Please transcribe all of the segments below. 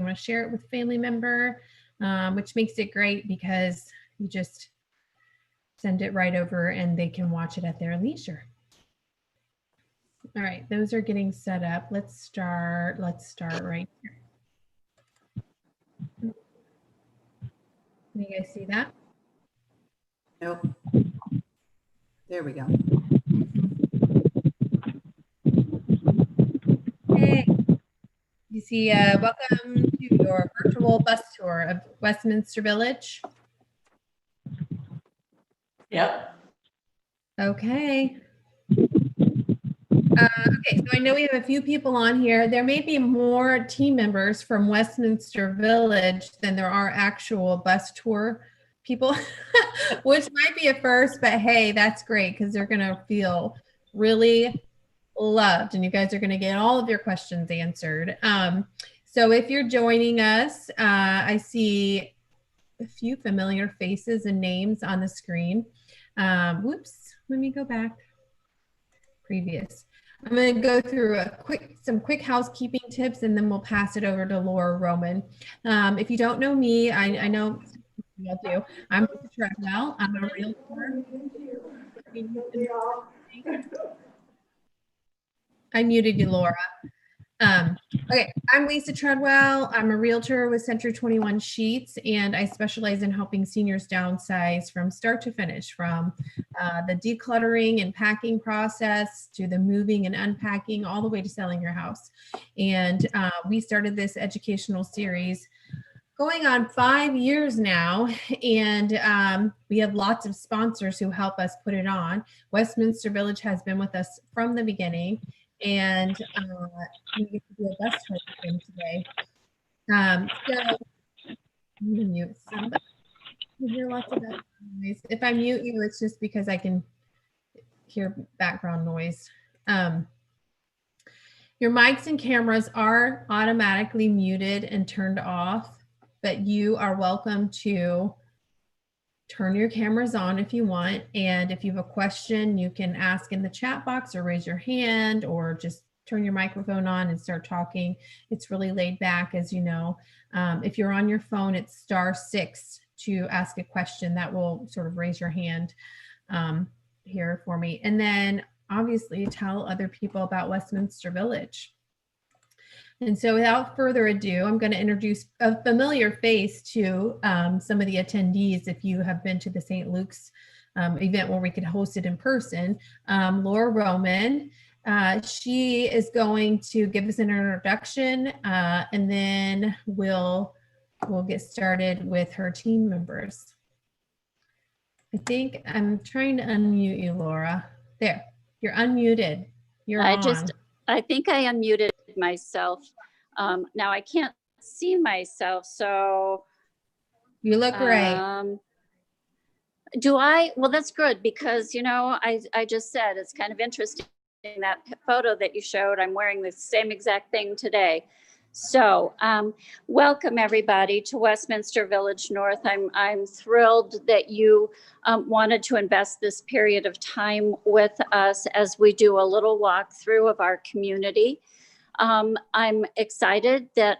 want to share it with a family member, which makes it great because you just send it right over and they can watch it at their leisure. All right, those are getting set up. Let's start right here. Can you guys see that? Nope. There we go. Hey, you see, welcome to your virtual bus tour of Westminster Village. Yep. Okay. Okay, so I know we have a few people on here. There may be more team members from Westminster Village than there are actual bus tour people, which might be a first, but hey, that's great because they're going to feel really loved and you guys are going to get all of your questions answered. So if you're joining us, I see a few familiar faces and names on the screen. Whoops, let me go back. Previous. I'm going to go through some quick housekeeping tips and then we'll pass it over to Laura Roman. If you don't know me, I know you do. I'm Lisa Treadwell. I'm a realtor. I muted you, Laura. Okay, I'm Lisa Treadwell. I'm a realtor with Century 21 Sheets, and I specialize in helping seniors downsize from start to finish, from the decluttering and packing process to the moving and unpacking, all the way to selling your house. And we started this educational series going on 5 years now, and we have lots of sponsors who help us put it on. Westminster Village has been with us from the beginning, and we get to do a bus tour with them today. So I'm gonna mute somebody. You hear lots of background noise. If I mute you, it's just because I can hear background noise. Your mics and cameras are automatically muted and turned off, but you are welcome to turn your cameras on if you want. And if you have a question, you can ask in the chat box or raise your hand or just turn your microphone on and start talking. It's really laid back, as you know. If you're on your phone, it's *6 to ask a question. That will sort of raise your hand here for me. And then obviously tell other people about Westminster Village. And so without further ado, I'm going to introduce a familiar face to some of the attendees if you have been to the St. Luke's event where we could host it in person. Laura Roman, she is going to give us an introduction and then we'll get started with her team members. I think I'm trying to unmute you, Laura. There, you're unmuted. You're on. I think I unmuted myself. Now I can't see myself, so. You look great. Do I? Well, that's good because, you know, I just said it's kind of interesting that photo that you showed. I'm wearing the same exact thing today. So welcome everybody to Westminster Village North. I'm thrilled that you wanted to invest this period of time with us as we do a little walkthrough of our community. I'm excited that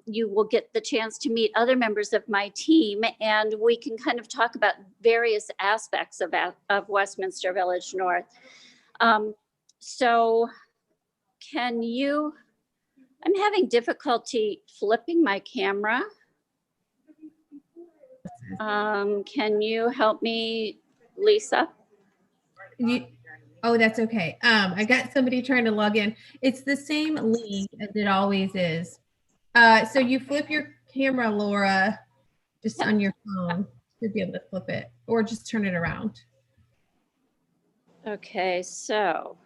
you will get the chance to meet other members of my team and we can kind of talk about various aspects of Westminster Village North. So can you, I'm having difficulty flipping my camera. Can you help me, Lisa? Oh, that's okay. I got somebody trying to log in. It's the same link as it always is. So you flip your camera, Laura, just on your phone to be able to flip it, or just turn it around. Okay, so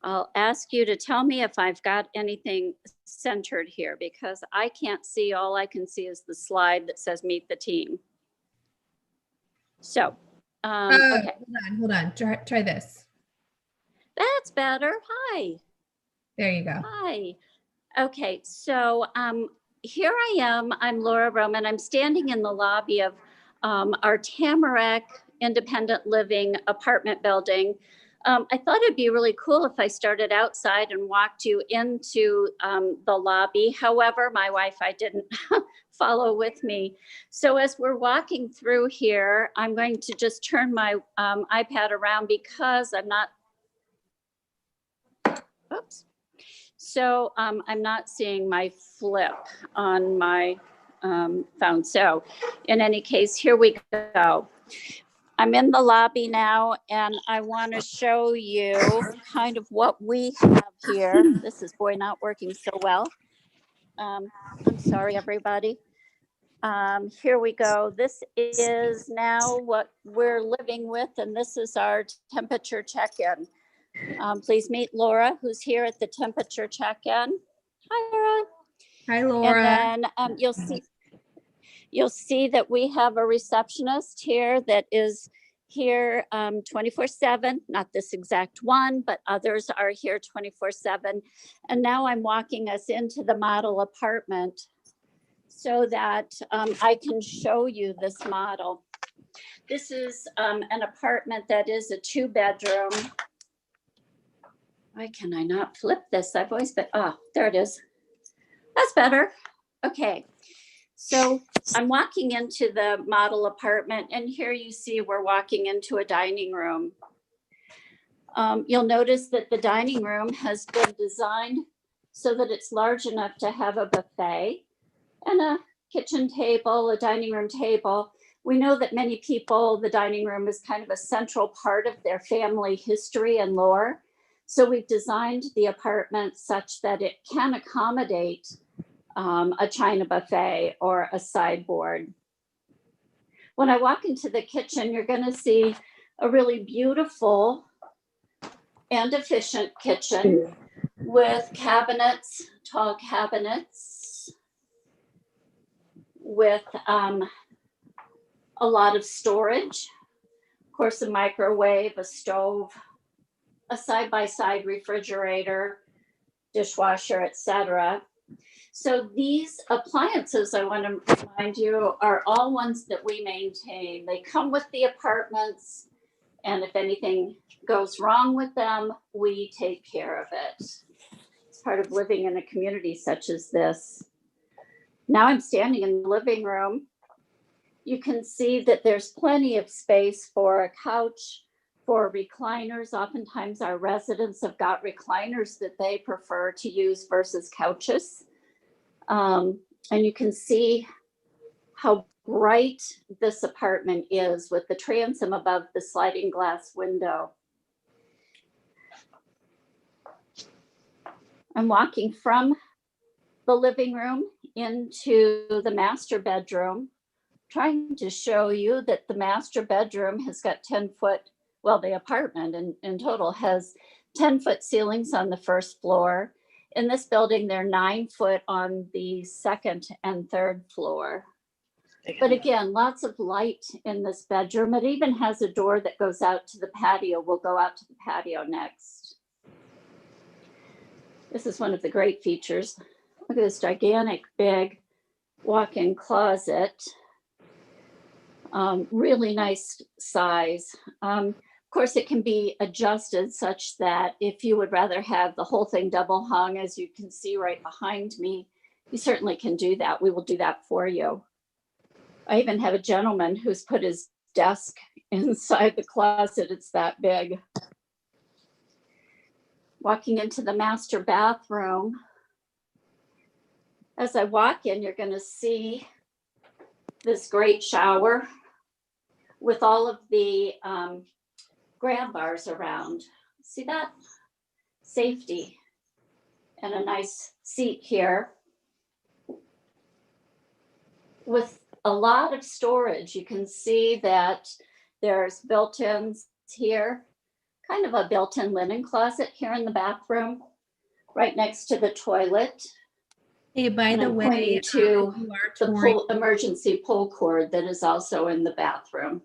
I'll ask you to tell me if I've got anything centered here because I can't see. All I can see is the slide that says meet the team. So, okay. Hold on. Try this. That's better. Hi. There you go. Hi. Okay, so here I am. I'm Laura Roman. I'm standing in the lobby of our Tamarack Independent Living apartment building. I thought it'd be really cool if I started outside and walked you into the lobby. However, my Wi-Fi didn't follow with me. So as we're walking through here, I'm going to just turn my iPad around because I'm not, oops. So I'm not seeing my flip on my phone. So in any case, here we go. I'm in the lobby now, and I want to show you kind of what we have here. This is, boy, not working so well. I'm sorry, everybody. Here we go. This is now what we're living with, and this is our temperature check-in. Please meet Laura, who's here at the temperature check-in. Hi, Laura. Hi, Laura. And then you'll see that we have a receptionist here that is here 24/7, not this exact one, but others are here 24/7. And now I'm walking us into the model apartment so that I can show you this model. This is an apartment that is a 2-bedroom. Why can I not flip this? I've always been, oh, there it is. That's better. Okay. So I'm walking into the model apartment, and here you see we're walking into a dining room. You'll notice that the dining room has been designed so that it's large enough to have a buffet and a kitchen table, a dining room table. We know that many people, the dining room is kind of a central part of their family history and lore. So we've designed the apartment such that it can accommodate a china buffet or a sideboard. When I walk into the kitchen, you're going to see a really beautiful and efficient kitchen with cabinets, tall cabinets, with a lot of storage, of course, a microwave, a stove, a side-by-side refrigerator, dishwasher, etc. So these appliances, I want to remind you, are all ones that we maintain. They come with the apartments, and if anything goes wrong with them, we take care of it. It's part of living in a community such as this. Now I'm standing in the living room. You can see that there's plenty of space for a couch, for recliners. Oftentimes our residents have got recliners that they prefer to use versus couches. And you can see how bright this apartment is with the transom above the sliding glass window. I'm walking from the living room into the master bedroom, trying to show you that the master bedroom has got 10-foot, well, the apartment in total has 10-foot ceilings on the first floor. In this building, they're 9-foot on the second and third floor. But again, lots of light in this bedroom. It even has a door that goes out to the patio. We'll go out to the patio next. This is one of the great features. Look at this gigantic, big walk-in closet. Really nice size. Of course, it can be adjusted such that if you would rather have the whole thing double hung, as you can see right behind me, you certainly can do that. We will do that for you. I even have a gentleman who's put his desk inside the closet. It's that big. Walking into the master bathroom. As I walk in, you're going to see this great shower with all of the grab bars around. See that? Safety. And a nice seat here. With a lot of storage, you can see that there's built-ins here, kind of a built-in linen closet here in the bathroom, right next to the toilet. Hey, by the way, to the emergency pull cord that is also in the bathroom.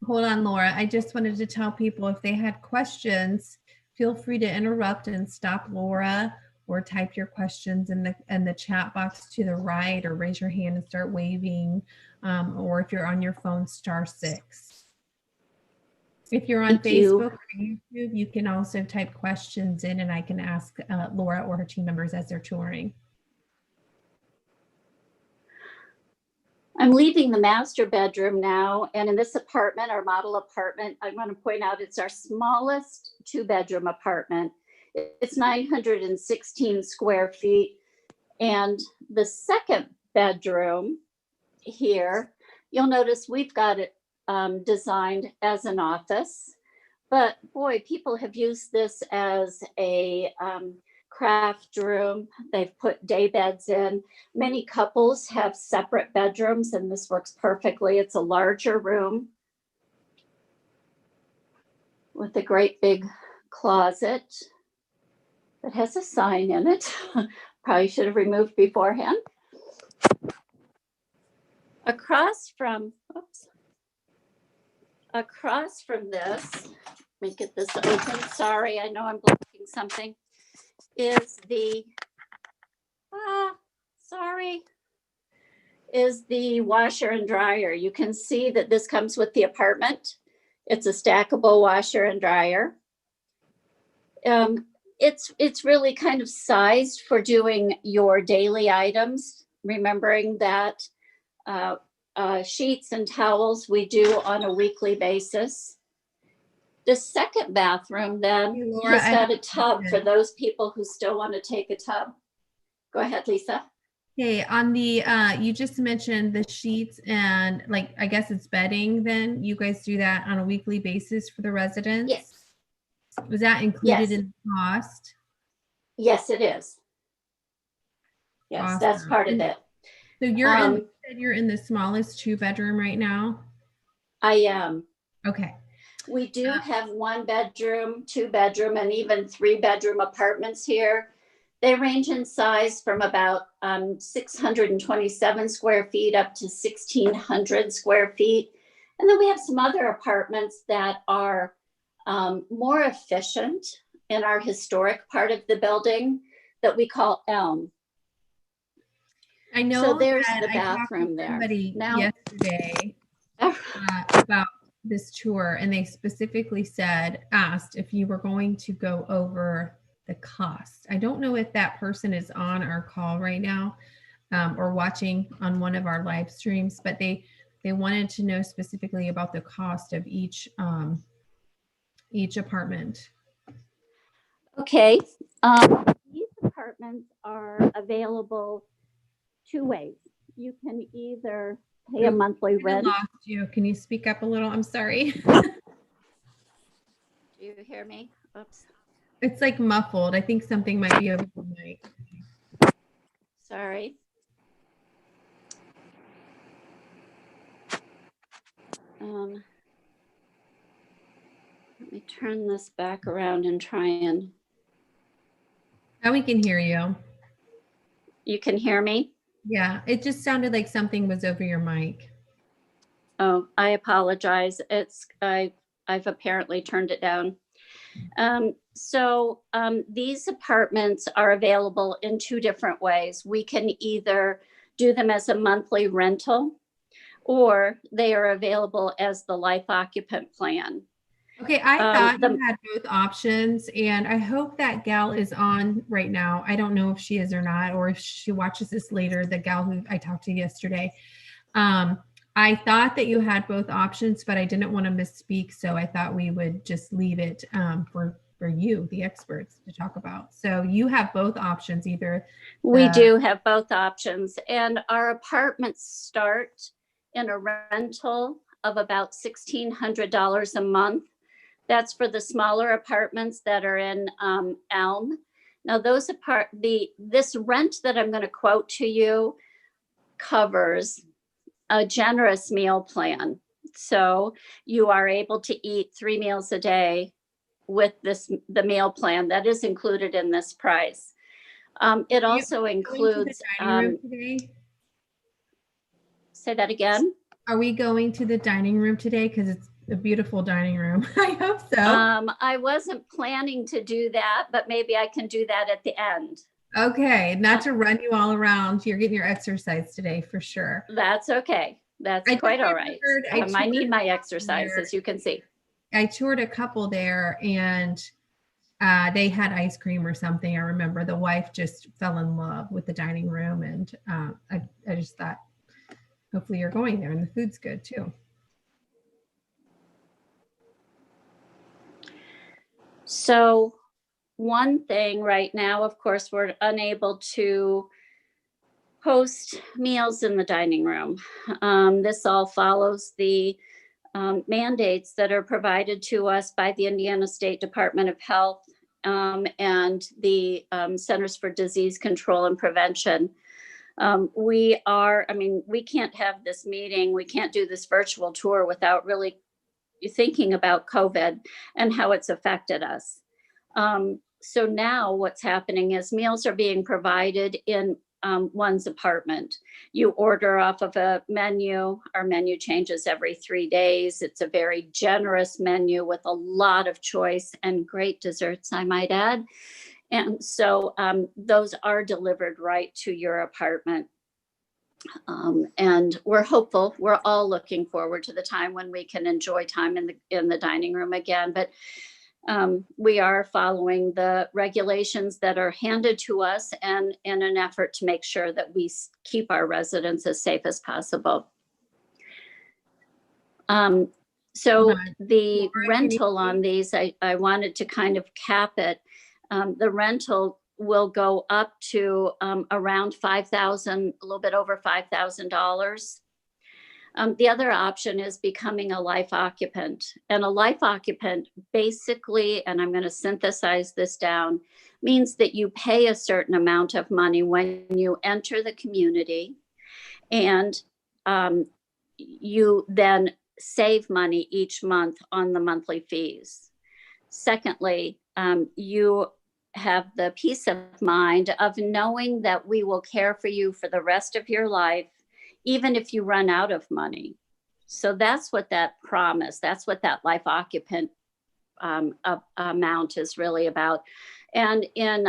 Hold on, Laura. I just wanted to tell people if they had questions, feel free to interrupt and stop Laura, or type your questions in the chat box to the right, or raise your hand and start waving, or if you're on your phone, *6. If you're on Thank you. Facebook or YouTube, you can also type questions in and I can ask Laura or her team members as they're touring. I'm leaving the master bedroom now, and in this apartment, our model apartment, I want to point out it's our smallest 2-bedroom apartment. It's 916 square feet, and the second bedroom here, you'll notice we've got it designed as an office, but boy, people have used this as a craft room. They've put day beds in. Many couples have separate bedrooms, and this works perfectly. It's a larger room with a great big closet that has a sign in it. Probably should have removed beforehand. Across from this, let me get this open. Sorry, I know I'm blocking something. Is the washer and dryer. You can see that this comes with the apartment. It's a stackable washer and dryer. It's really kind of sized for doing your daily items, remembering that sheets and towels we do on a weekly basis. The second bathroom then Hey, Laura, has got a tub for those people who still want to take a tub. Go ahead, Lisa. Okay, on the, you just mentioned the sheets and like, I guess it's bedding then. You guys do that on a weekly basis for the residents? Yes. Was that included Yes. in the cost? Yes, it is. Yes, that's Awesome. part of it. So you said you're in the smallest 2-bedroom right now? I am. Okay. We do have 1-bedroom, 2-bedroom, and even 3-bedroom apartments here. They range in size from about 627 square feet up to 1,600 square feet. And then we have some other apartments that are more efficient in our historic part of the building that we call Elm. I know. So there's that the I talked to bathroom there. somebody Now, yesterday about this tour, and they specifically asked if you were going to go over the cost. I don't know if that person is on our call right now or watching on one of our live streams, but they wanted to know specifically about the cost of each apartment. Okay. These apartments are available 2 ways. You can either pay a monthly rent. I lost you. Can you speak up a little? I'm sorry. Do you hear me? Oops. It's like muffled. I think something might be over the mic. Sorry. Let me turn this back around and try and. Now we can hear you. You can hear me? Yeah, it just sounded like something was over your mic. Oh, I apologize. I've apparently turned it down. These apartments are available in 2 different ways. We can either do them as a monthly rental, or they are available as the life occupant plan. Okay, I thought you had both options, and I hope that gal is on right now. I don't know if she is or not, or if she watches this later, the gal who I talked to yesterday. I thought that you had both options, but I didn't want to misspeak, so I thought we would just leave it for you, the experts, to talk about. So you have both options, either. We do have both options, and our apartments start in a rental of about $1,600 a month. That's for the smaller apartments that are in Elm. Now, this rent that I'm going to quote to you covers a generous meal plan. So you are able to eat 3 meals a day with the meal plan that is included in this price. It also includes. Say that again. Are we going to the dining room today? Because it's a beautiful dining room. I hope so. I wasn't planning to do that, but maybe I can do that at the end. Okay, not to run you all around. You're getting your exercise today for sure. That's okay. That's quite all right. I need my exercise, as you can see. I toured a couple there, and they had ice cream or something. I remember the wife just fell in love with the dining room, and I just thought, hopefully you're going there and the food's good too. So one thing right now, of course, we're unable to host meals in the dining room. This all follows the mandates that are provided to us by the Indiana State Department of Health and the Centers for Disease Control and Prevention. We can't have this meeting, we can't do this virtual tour without really thinking about COVID and how it's affected us. So now what's happening is meals are being provided in one's apartment. You order off of a menu. Our menu changes every 3 days. It's a very generous menu with a lot of choice and great desserts, I might add. And so those are delivered right to your apartment. And we're hopeful, we're all looking forward to the time when we can enjoy time in the dining room again. But we are following the regulations that are handed to us, and in an effort to make sure that we keep our residents as safe as possible. So the rental on these, I wanted to kind of cap it. The rental will go up to around $5,000, a little bit over $5,000. The other option is becoming a life occupant. And a life occupant basically, and I'm going to synthesize this down, means that you pay a certain amount of money when you enter the community, and you then save money each month on the monthly fees. Secondly, you have the peace of mind of knowing that we will care for you for the rest of your life, even if you run out of money. So that's what that promise, that's what that life occupant amount is really about. And in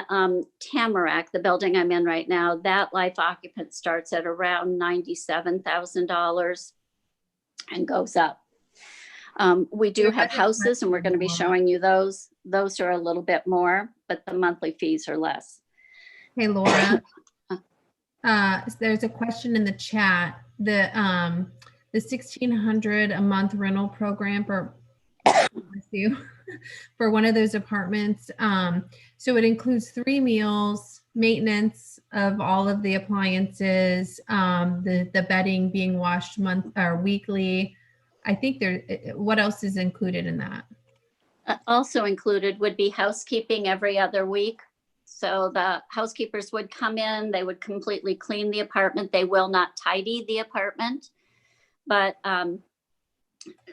Tamarack, the building I'm in right now, that life occupant starts at around $97,000 and goes up. We do have houses, and we're going to be showing you those. Those are a little bit more, but the monthly fees are less. Hey, Laura. There's a question in the chat. The $1,600 a month rental program for for one of those apartments. So it includes 3 meals, maintenance of all of the appliances, the bedding being washed weekly. I think what else is included in that? Also included would be housekeeping every other week. So the housekeepers would come in, they would completely clean the apartment. They will not tidy the apartment, but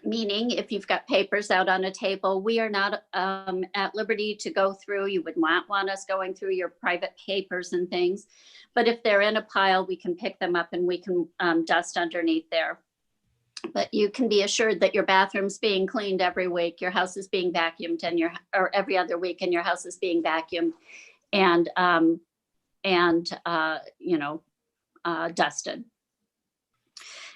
meaning if you've got papers out on a table, we are not at liberty to go through. You would not want us going through your private papers and things. But if they're in a pile, we can pick them up and we can dust underneath there. But you can be assured that your bathroom's being cleaned every week, your house is being vacuumed, or every other week, and your house is being vacuumed and dusted.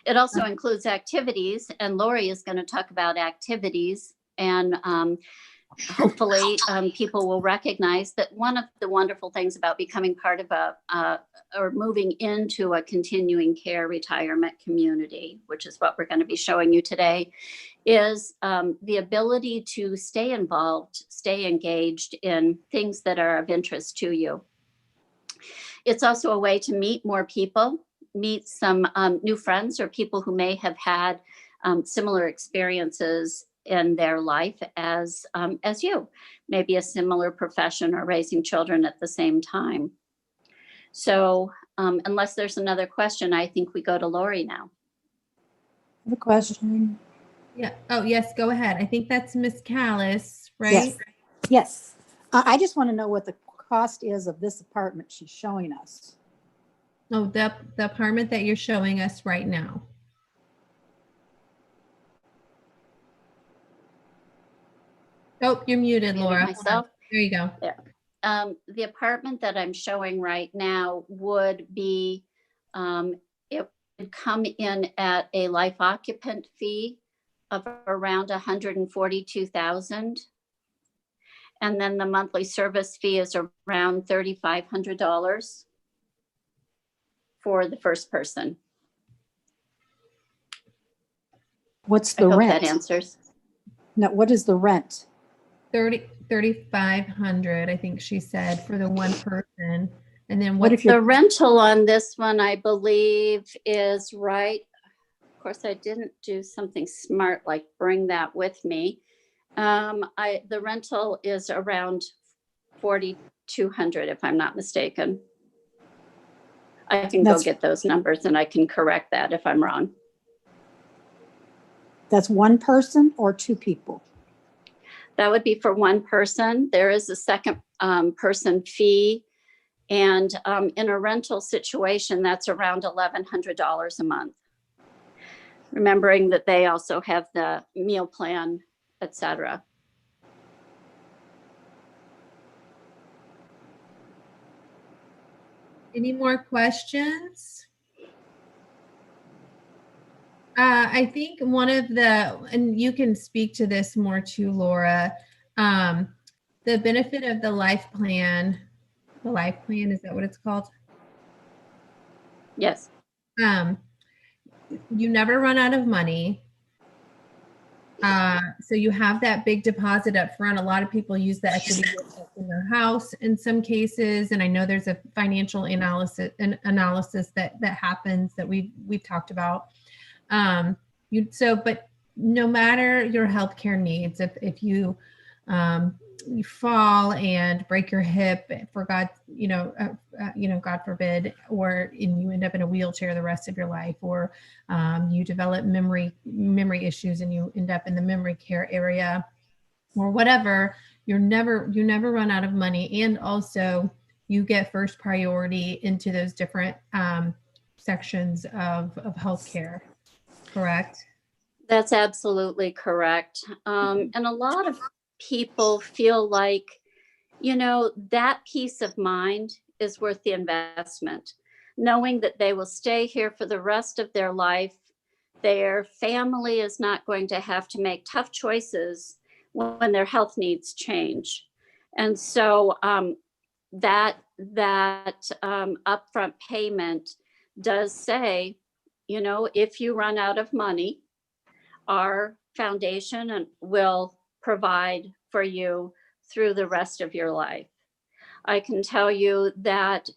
It also includes activities, and Lori is going to talk about activities, and hopefully people will recognize that one of the wonderful things about becoming part of or moving into a continuing care retirement community, which is what we're going to be showing you today, is the ability to stay involved, stay engaged in things that are of interest to you. It's also a way to meet more people, meet some new friends or people who may have had similar experiences in their life as you, maybe a similar profession or raising children at the same time. So unless there's another question, I think we go to Lori now. I have a question. Yeah. Oh, yes, go ahead. I think that's Miss Callis, right? Yes. I just want to know what the cost is of this apartment she's showing us. Oh, the apartment that you're showing us right now. Oh, you're muted, Laura. Myself. There you go. There. The apartment that I'm showing right now would be, it would come in at a life occupant fee of around 142,000. And then the monthly service fee is around $3,500 for the first person. What's I the hope rent? that answers. No, what is the rent? 3,500, I think she said, for the one person. And then What what's if you're- The rental on this one, I believe, is right. Of course, I didn't do something smart like bring that with me. The rental is around 4,200, if I'm not mistaken. I can go That's- get those numbers and I can correct that if I'm wrong. That's one person or two people? That would be for one person. There is a second person fee. And in a rental situation, that's around $1,100 a month. Remembering that they also have the meal plan, et cetera. Any more questions? I think one of the, and you can speak to this more too, Laura, the benefit of the life plan, is that what it's called? Yes. You never run out of money. So you have that big deposit up front. A lot of people use the equity in their house in some cases, and I know there's a financial analysis that happens that we've talked about. But no matter your healthcare needs, if you you fall and break your hip, for God, God forbid, or you end up in a wheelchair the rest of your life, or you develop memory issues and you end up in the memory care area, or whatever, you never run out of money. And also you get first priority into those different sections of healthcare. Correct? That's absolutely correct. And a lot of people feel like, that peace of mind is worth the investment, knowing that they will stay here for the rest of their life. Their family is not going to have to make tough choices when their health needs change. And so that upfront payment does say, if you run out of money, our foundation will provide for you through the rest of your life. I can tell you that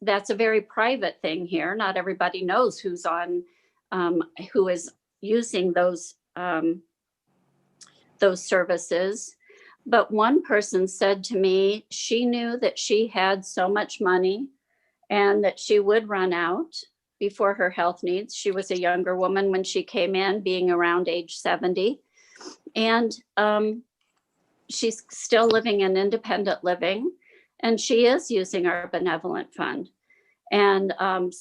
that's a very private thing here. Not everybody knows who is using those services. But one person said to me, she knew that she had so much money and that she would run out before her health needs. She was a younger woman when she came in, being around age 70. And she's still living in independent living, and she is using our benevolent fund and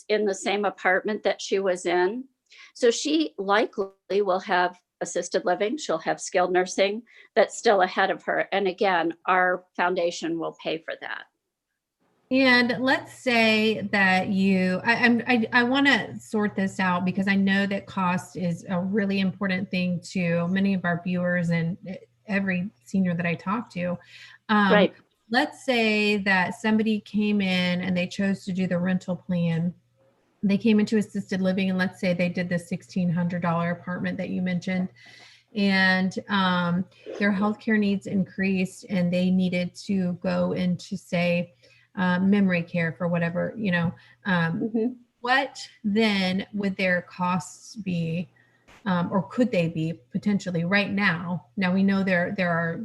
in the same apartment that she was in. So she likely will have assisted living. She'll have skilled nursing that's still ahead of her. And again, our foundation will pay for that. And let's say that I want to sort this out because I know that cost is a really important thing to many of our viewers and every senior that I talk to. Right. Let's say that somebody came in and they chose to do the rental plan. They came into assisted living, and let's say they did the $1,600 apartment that you mentioned, and their healthcare needs increased and they needed to go into, say, memory care for whatever, what then would their costs be, or could they be potentially right now? Now we know there are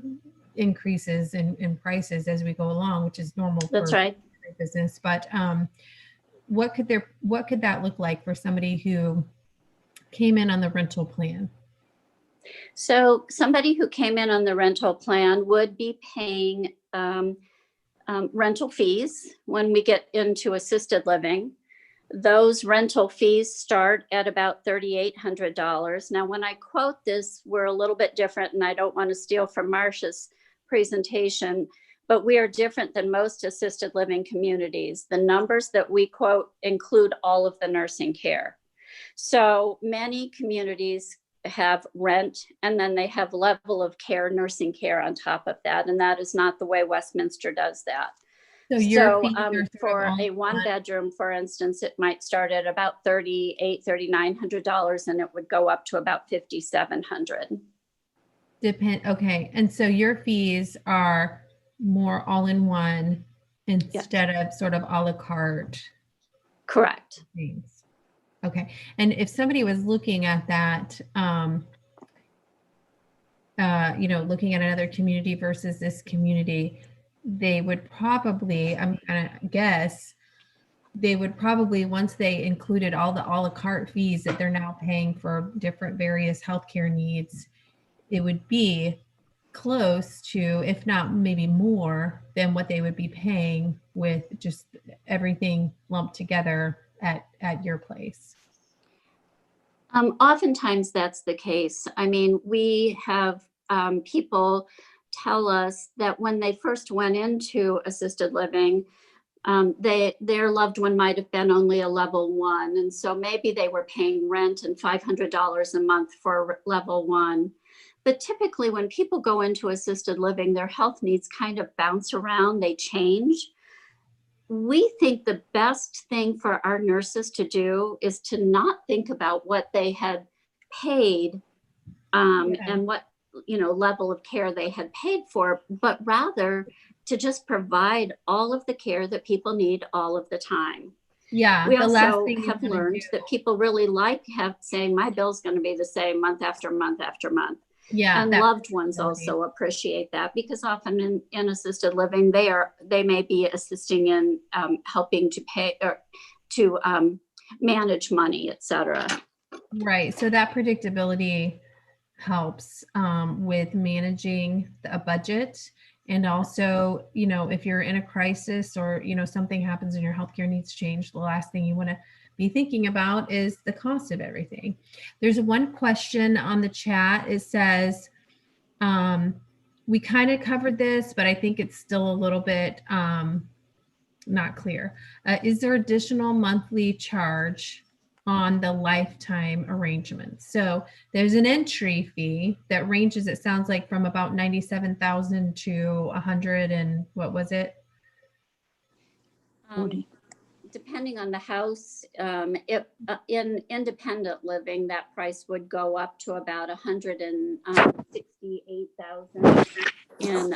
increases in prices as we go along, which is normal. That's right. Business, but what could that look like for somebody who came in on the rental plan? So somebody who came in on the rental plan would be paying rental fees when we get into assisted living. Those rental fees start at about $3,800. Now, when I quote this, we're a little bit different, and I don't want to steal from Marcia's presentation, but we are different than most assisted living communities. The numbers that we quote include all of the nursing care. So many communities have rent, and then they have level of care, nursing care on top of that. And that is not the way Westminster does that. So your So fees are sort of for all a in one bedroom, for instance, it might start at about $3,900 and it would go up to about $5,700. Okay, and so your fees are more all-in-one instead of sort of a la carte Correct. things. Okay, and if somebody was looking at that, looking at another community versus this community, they would probably, I'm gonna guess, they would probably, once they included all the a la carte fees that they're now paying for different various healthcare needs, it would be close to, if not maybe more than what they would be paying with just everything lumped together at your place. Oftentimes that's the case. I mean, we have people tell us that when they first went into assisted living, their loved one might have been only a level 1. And so maybe they were paying rent and $500 a month for level 1. But typically when people go into assisted living, their health needs kind of bounce around, they change. We think the best thing for our nurses to do is to not think about what they had paid and what level of care they had paid for, but rather to just provide all of the care that people need all of the time. Yeah. We the last also thing you have wanna learned do- that people really like saying my bill's going to be the same month after month after month. Yeah. And that loved ones predictability. also appreciate that, because often in assisted living, they may be assisting in helping to pay or to manage money, et cetera. Right. So that predictability helps with managing a budget. And also, if you're in a crisis or, something happens and your healthcare needs change, the last thing you want to be thinking about is the cost of everything. There's one question on the chat. It says, we kind of covered this, but I think it's still a little bit not clear. Is there additional monthly charge on the lifetime arrangement? So there's an entry fee that ranges, it sounds like, from about 97,000 to 100 and what was it? 40. Depending on the house, in independent living, that price would go up to about 168,000. In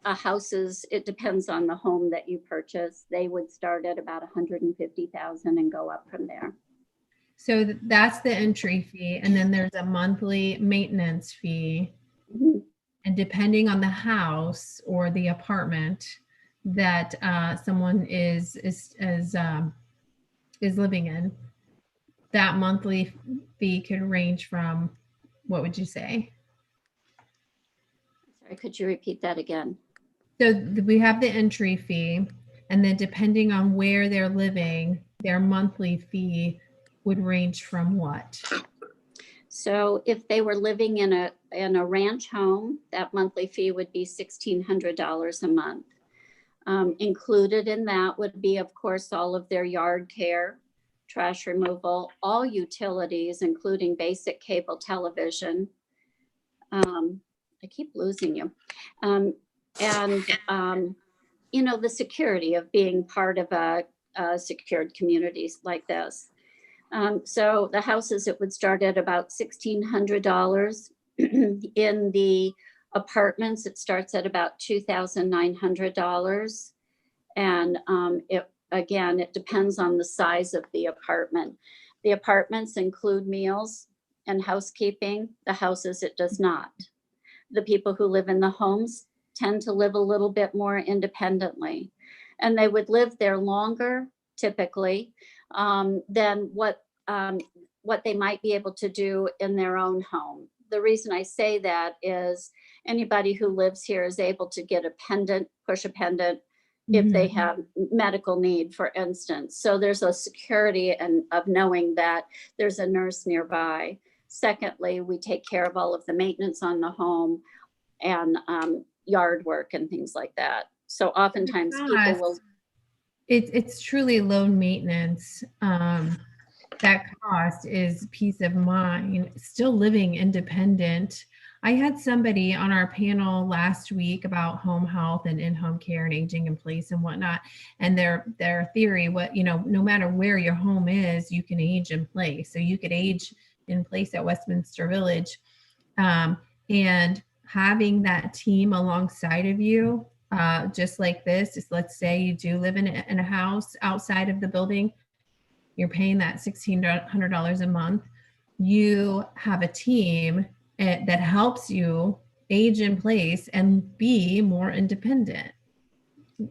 houses, it depends on the home that you purchase. They would start at about 150,000 and go up from there. So that's the entry fee, and then there's a monthly maintenance fee. Mhm. And depending on the house or the apartment that someone is living in, that monthly fee could range from, what would you say? Sorry, could you repeat that again? So we have the entry fee, and then depending on where they're living, their monthly fee would range from what? So if they were living in a ranch home, that monthly fee would be $1,600 a month. Included in that would be, of course, all of their yard care, trash removal, all utilities, including basic cable television. I keep losing you. And the security of being part of a secured communities like this. So the houses, it would start at about $1,600. In the apartments, it starts at about $2,900. And it depends on the size of the apartment. The apartments include meals and housekeeping. The houses, it does not. The people who live in the homes tend to live a little bit more independently, and they would live there longer typically than what they might be able to do in their own home. The reason I say that is anybody who lives here is able to get a pendant, push a pendant, if they have medical need, for instance. So there's a security of knowing that there's a nurse nearby. Secondly, we take care of all of the maintenance on the home and yard work and things like that. So oftentimes people will. It's truly low maintenance. that cost is peace of mind, still living independent. I had somebody on our panel last week about home health and in-home care and aging in place and whatnot. And their theory, no matter where your home is, you can age in place. So you could age in place at Westminster Village. And having that team alongside of you, just like this, is, let's say you do live in a house outside of the building, you're paying that $1,600 a month. You have a team that helps you age in place and be more independent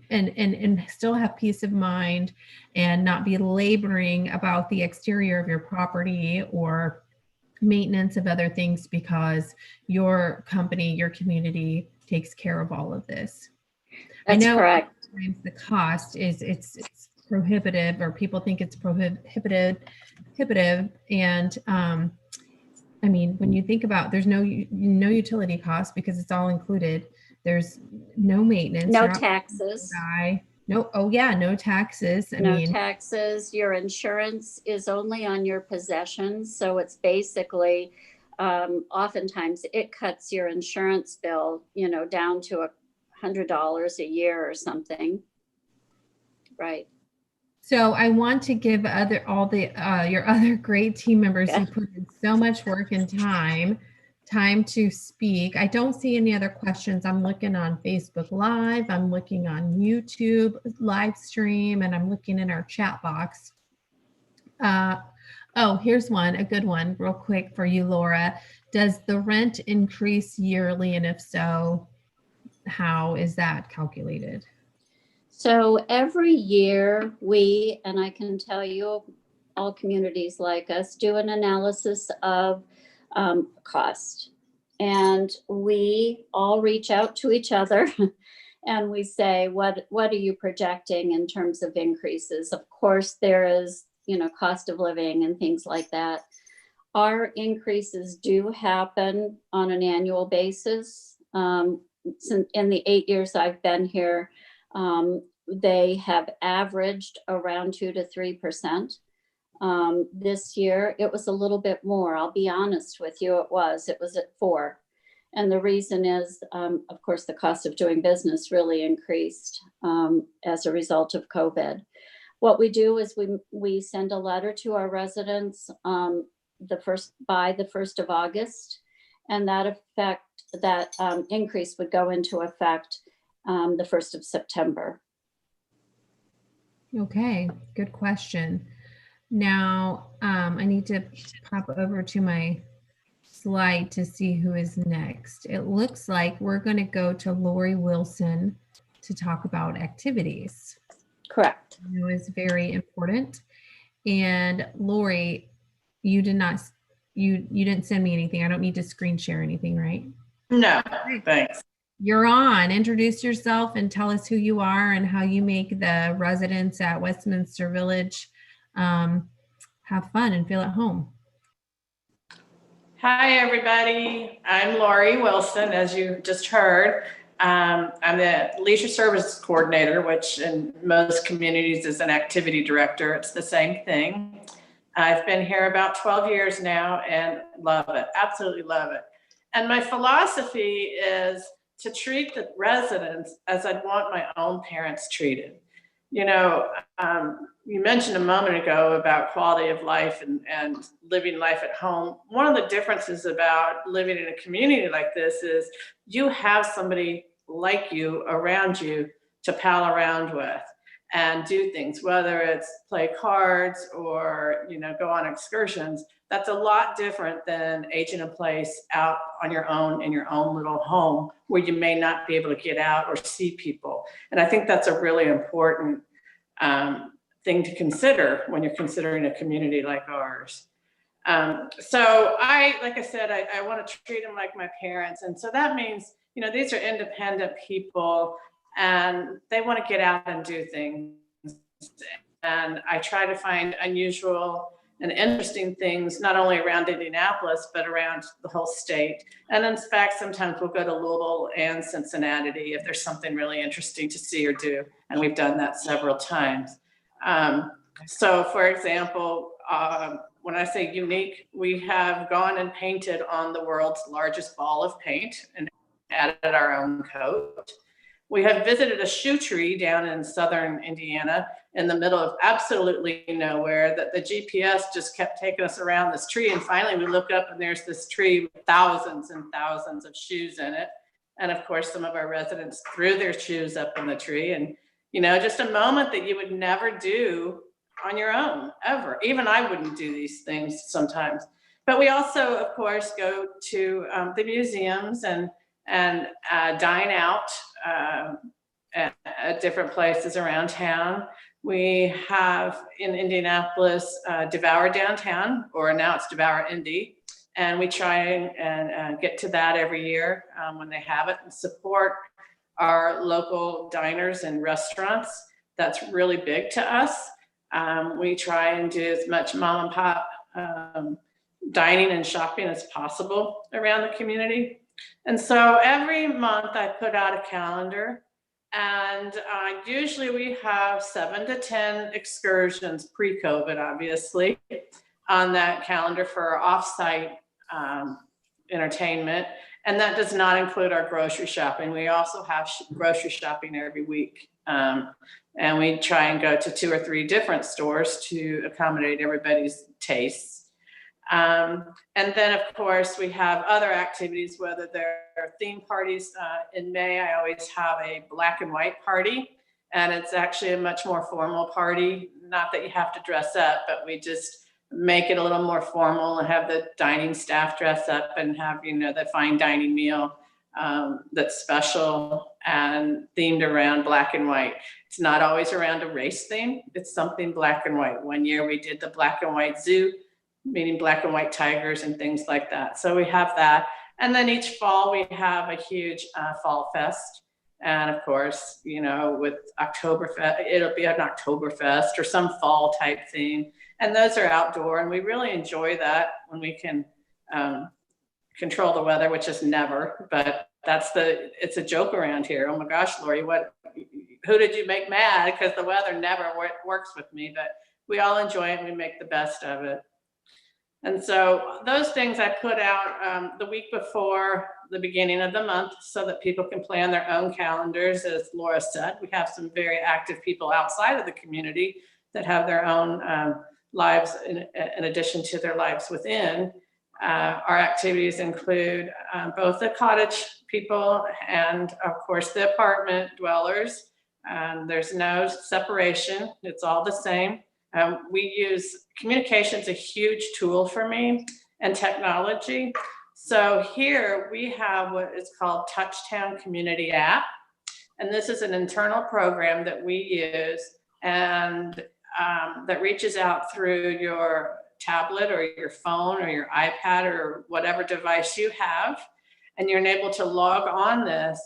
and still have peace of mind and not be laboring about the exterior of your property or maintenance of other things because your company, your community takes care of all of this. That's I know correct. sometimes the cost is it's prohibitive, or people think it's prohibitive. And I mean, when you think about, there's no utility cost because it's all included. There's no maintenance. No You're not taxes. No taxes. No taxes. Your insurance is only on your possessions. So it's basically, oftentimes it cuts your insurance bill, down to $100 a year or something. Right. So I want to give your other great team members who put in so much work and time to speak. I don't see any other questions. I'm looking on Facebook Live, I'm looking on YouTube live stream, and I'm looking in our chat box. Here's one, a good one, real quick for you, Laura. Does the rent increase yearly? And if so, how is that calculated? So every year and I can tell you all communities like us, do an analysis of cost. And we all reach out to each other and we say, what are you projecting in terms of increases? Of course, there is, cost of living and things like that. Our increases do happen on an annual basis. In the 8 years I've been here, they have averaged around 2 to 3%. This year, it was a little bit more. I'll be honest with you, it was at 4%. And the reason is, of course, the cost of doing business really increased as a result of COVID. What we do is we send a letter to our residents by the 1st of August, and that increase would go into effect the 1st of September. Okay, good question. Now, I need to pop over to my slide to see who is next. It looks like we're going to go to Lori Wilson to talk about activities. Correct. It was very important. And Lori, you didn't send me anything. I don't need to screen share anything, right? No, thanks. You're on. Introduce yourself and tell us who you are and how you make the residents at Westminster Village have fun and feel at home. Hi, everybody. I'm Lori Wilson, as you just heard. I'm the leisure services coordinator, which in most communities is an activity director. It's the same thing. I've been here about 12 years now and love it, absolutely love it. And my philosophy is to treat the residents as I'd want my own parents treated. You mentioned a moment ago about quality of life and living life at home. One of the differences about living in a community like this is you have somebody like you around you to pal around with and do things, whether it's play cards or, go on excursions. That's a lot different than aging in place out on your own in your own little home where you may not be able to get out or see people. And I think that's a really important thing to consider when you're considering a community like ours. So like I said, I want to treat them like my parents. And so that means, these are independent people and they want to get out and do things. And I try to find unusual and interesting things, not only around Indianapolis, but around the whole state. And in fact, sometimes we'll go to Louisville and Cincinnati if there's something really interesting to see or do. And we've done that several times. So for example, when I say unique, we have gone and painted on the world's largest ball of paint and added our own coat. We have visited a shoe tree down in southern Indiana in the middle of absolutely nowhere that the GPS just kept taking us around this tree. And finally we look up and there's this tree with thousands and thousands of shoes in it. And of course, some of our residents threw their shoes up in the tree, and, you know, just a moment that you would never do on your own, ever. Even I wouldn't do these things sometimes. But we also, of course, go to the museums and dine out at different places around town. We have in Indianapolis, Devour Downtown, or now it's Devour Indy. And we try and get to that every year when they have it, and support our local diners and restaurants. That's really big to us. We try and do as much mom and pop dining and shopping as possible around the community. And so every month I put out a calendar, and usually we have 7 to 10 excursions, pre-COVID obviously, on that calendar for our offsite entertainment. And that does not include our grocery shopping. We also have grocery shopping every week. And we try and go to 2 or 3 different stores to accommodate everybody's tastes. And then of course we have other activities, whether they're theme parties. In May, I always have a black and white party, and it's actually a much more formal party. Not that you have to dress up, but we just make it a little more formal and have the dining staff dress up and have, you know, the fine dining meal that's special and themed around black and white. It's not always around a race theme. It's something black and white. One year we did the black and white zoo, meaning black and white tigers and things like that. So we have that. And then each fall we have a huge fall fest. And of course, you know, with Oktoberfest, it'll be an Oktoberfest or some fall type theme. And those are outdoor, and we really enjoy that when we can control the weather, which is never, but it's a joke around here. Oh my gosh, Lori, who did you make mad? Because the weather never works with me, but we all enjoy it and we make the best of it. And so those things I put out the week before the beginning of the month so that people can plan their own calendars. As Laura said, we have some very active people outside of the community that have their own lives in addition to their lives within. Our activities include both the cottage people and of course the apartment dwellers. There's no separation, it's all the same. We use communication's a huge tool for me, and technology. So here we have what is called Touchtown Community App. And this is an internal program that we use, and that reaches out through your tablet or your phone or your iPad or whatever device you have. And you're able to log on this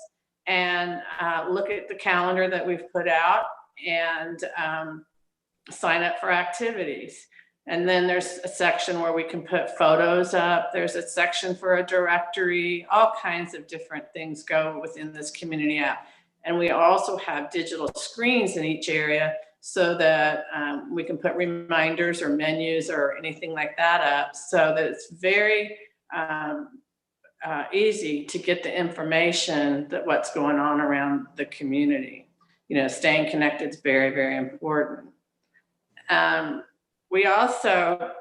and look at the calendar that we've put out and sign up for activities. And then there's a section where we can put photos up. There's a section for a directory. All kinds of different things go within this community app. And we also have digital screens in each area so that we can put reminders or menus or anything like that up, so that it's very easy to get the information that what's going on around the community. You know, staying connected is very, very important. We also,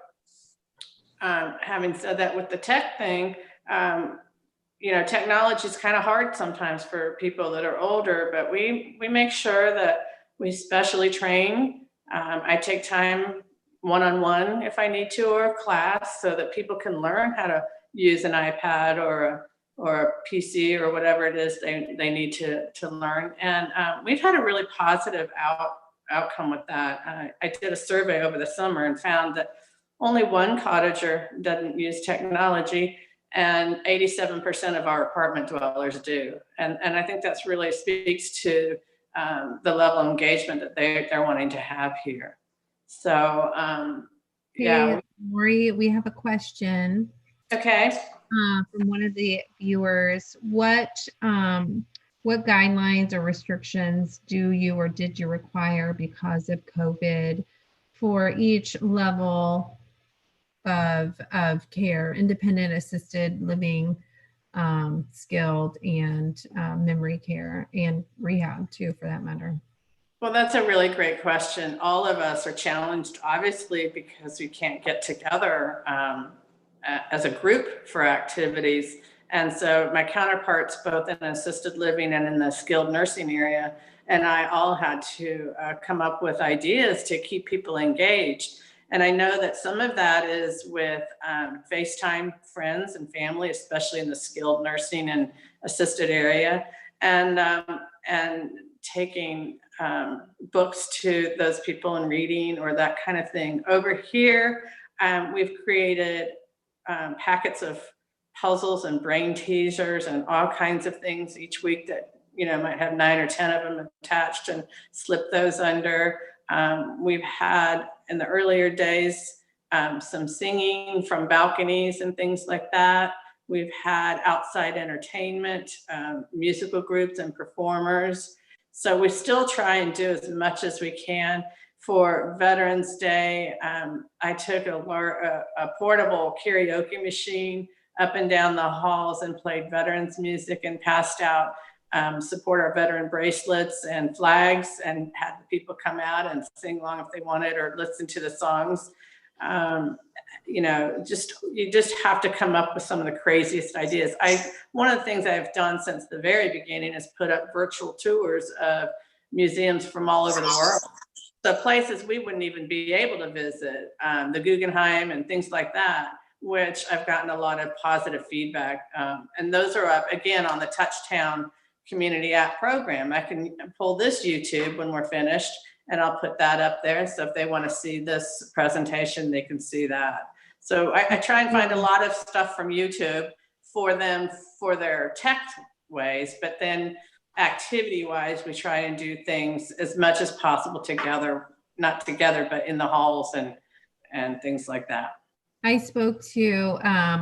having said that, with the tech thing, you know, technology is kind of hard sometimes for people that are older, but we make sure that we specially train. I take time one-on-one if I need to, or a class, so that people can learn how to use an iPad or a PC or whatever it is they need to learn. And we've had a really positive outcome with that. I did a survey over the summer and found that only one cottager doesn't use technology, and 87% of our apartment dwellers do. And I think that's really speaks to the level of engagement that they're wanting to have here. So yeah. Hey, Lori, we have a question. Okay. From one of the viewers. What guidelines or restrictions do you or did you require because of COVID for each level of care, independent, assisted living, skilled, and memory care, and rehab too, for that matter. Well, that's a really great question. All of us are challenged, obviously, because we can't get together as a group for activities. And so my counterparts, both in assisted living and in the skilled nursing area, and I all had to come up with ideas to keep people engaged. And I know that some of that is with FaceTime friends and family, especially in the skilled nursing and assisted area, and taking books to those people and reading or that kind of thing. Over here, we've created packets of puzzles and brain teasers and all kinds of things each week that, might have 9 or 10 of them attached, and slip those under. We've had in the earlier days some singing from balconies and things like that. We've had outside entertainment, musical groups and performers. So we still try and do as much as we can. For Veterans Day, I took a portable karaoke machine up and down the halls and played veterans music and passed out support our veteran bracelets and flags, and had the people come out and sing along if they wanted or listen to the songs. You just have to come up with some of the craziest ideas. One of the things I've done since the very beginning is put up virtual tours of museums from all over the world. So places we wouldn't even be able to visit, the Guggenheim and things like that, which I've gotten a lot of positive feedback. And those are up again on the Touchtown Community App program. I can pull this YouTube when we're finished, and I'll put that up there. So if they want to see this presentation, they can see that. So I try and find a lot of stuff from YouTube for them for their tech ways, but then activity wise, we try and do things as much as possible together, not together, but in the halls and things like that. I spoke to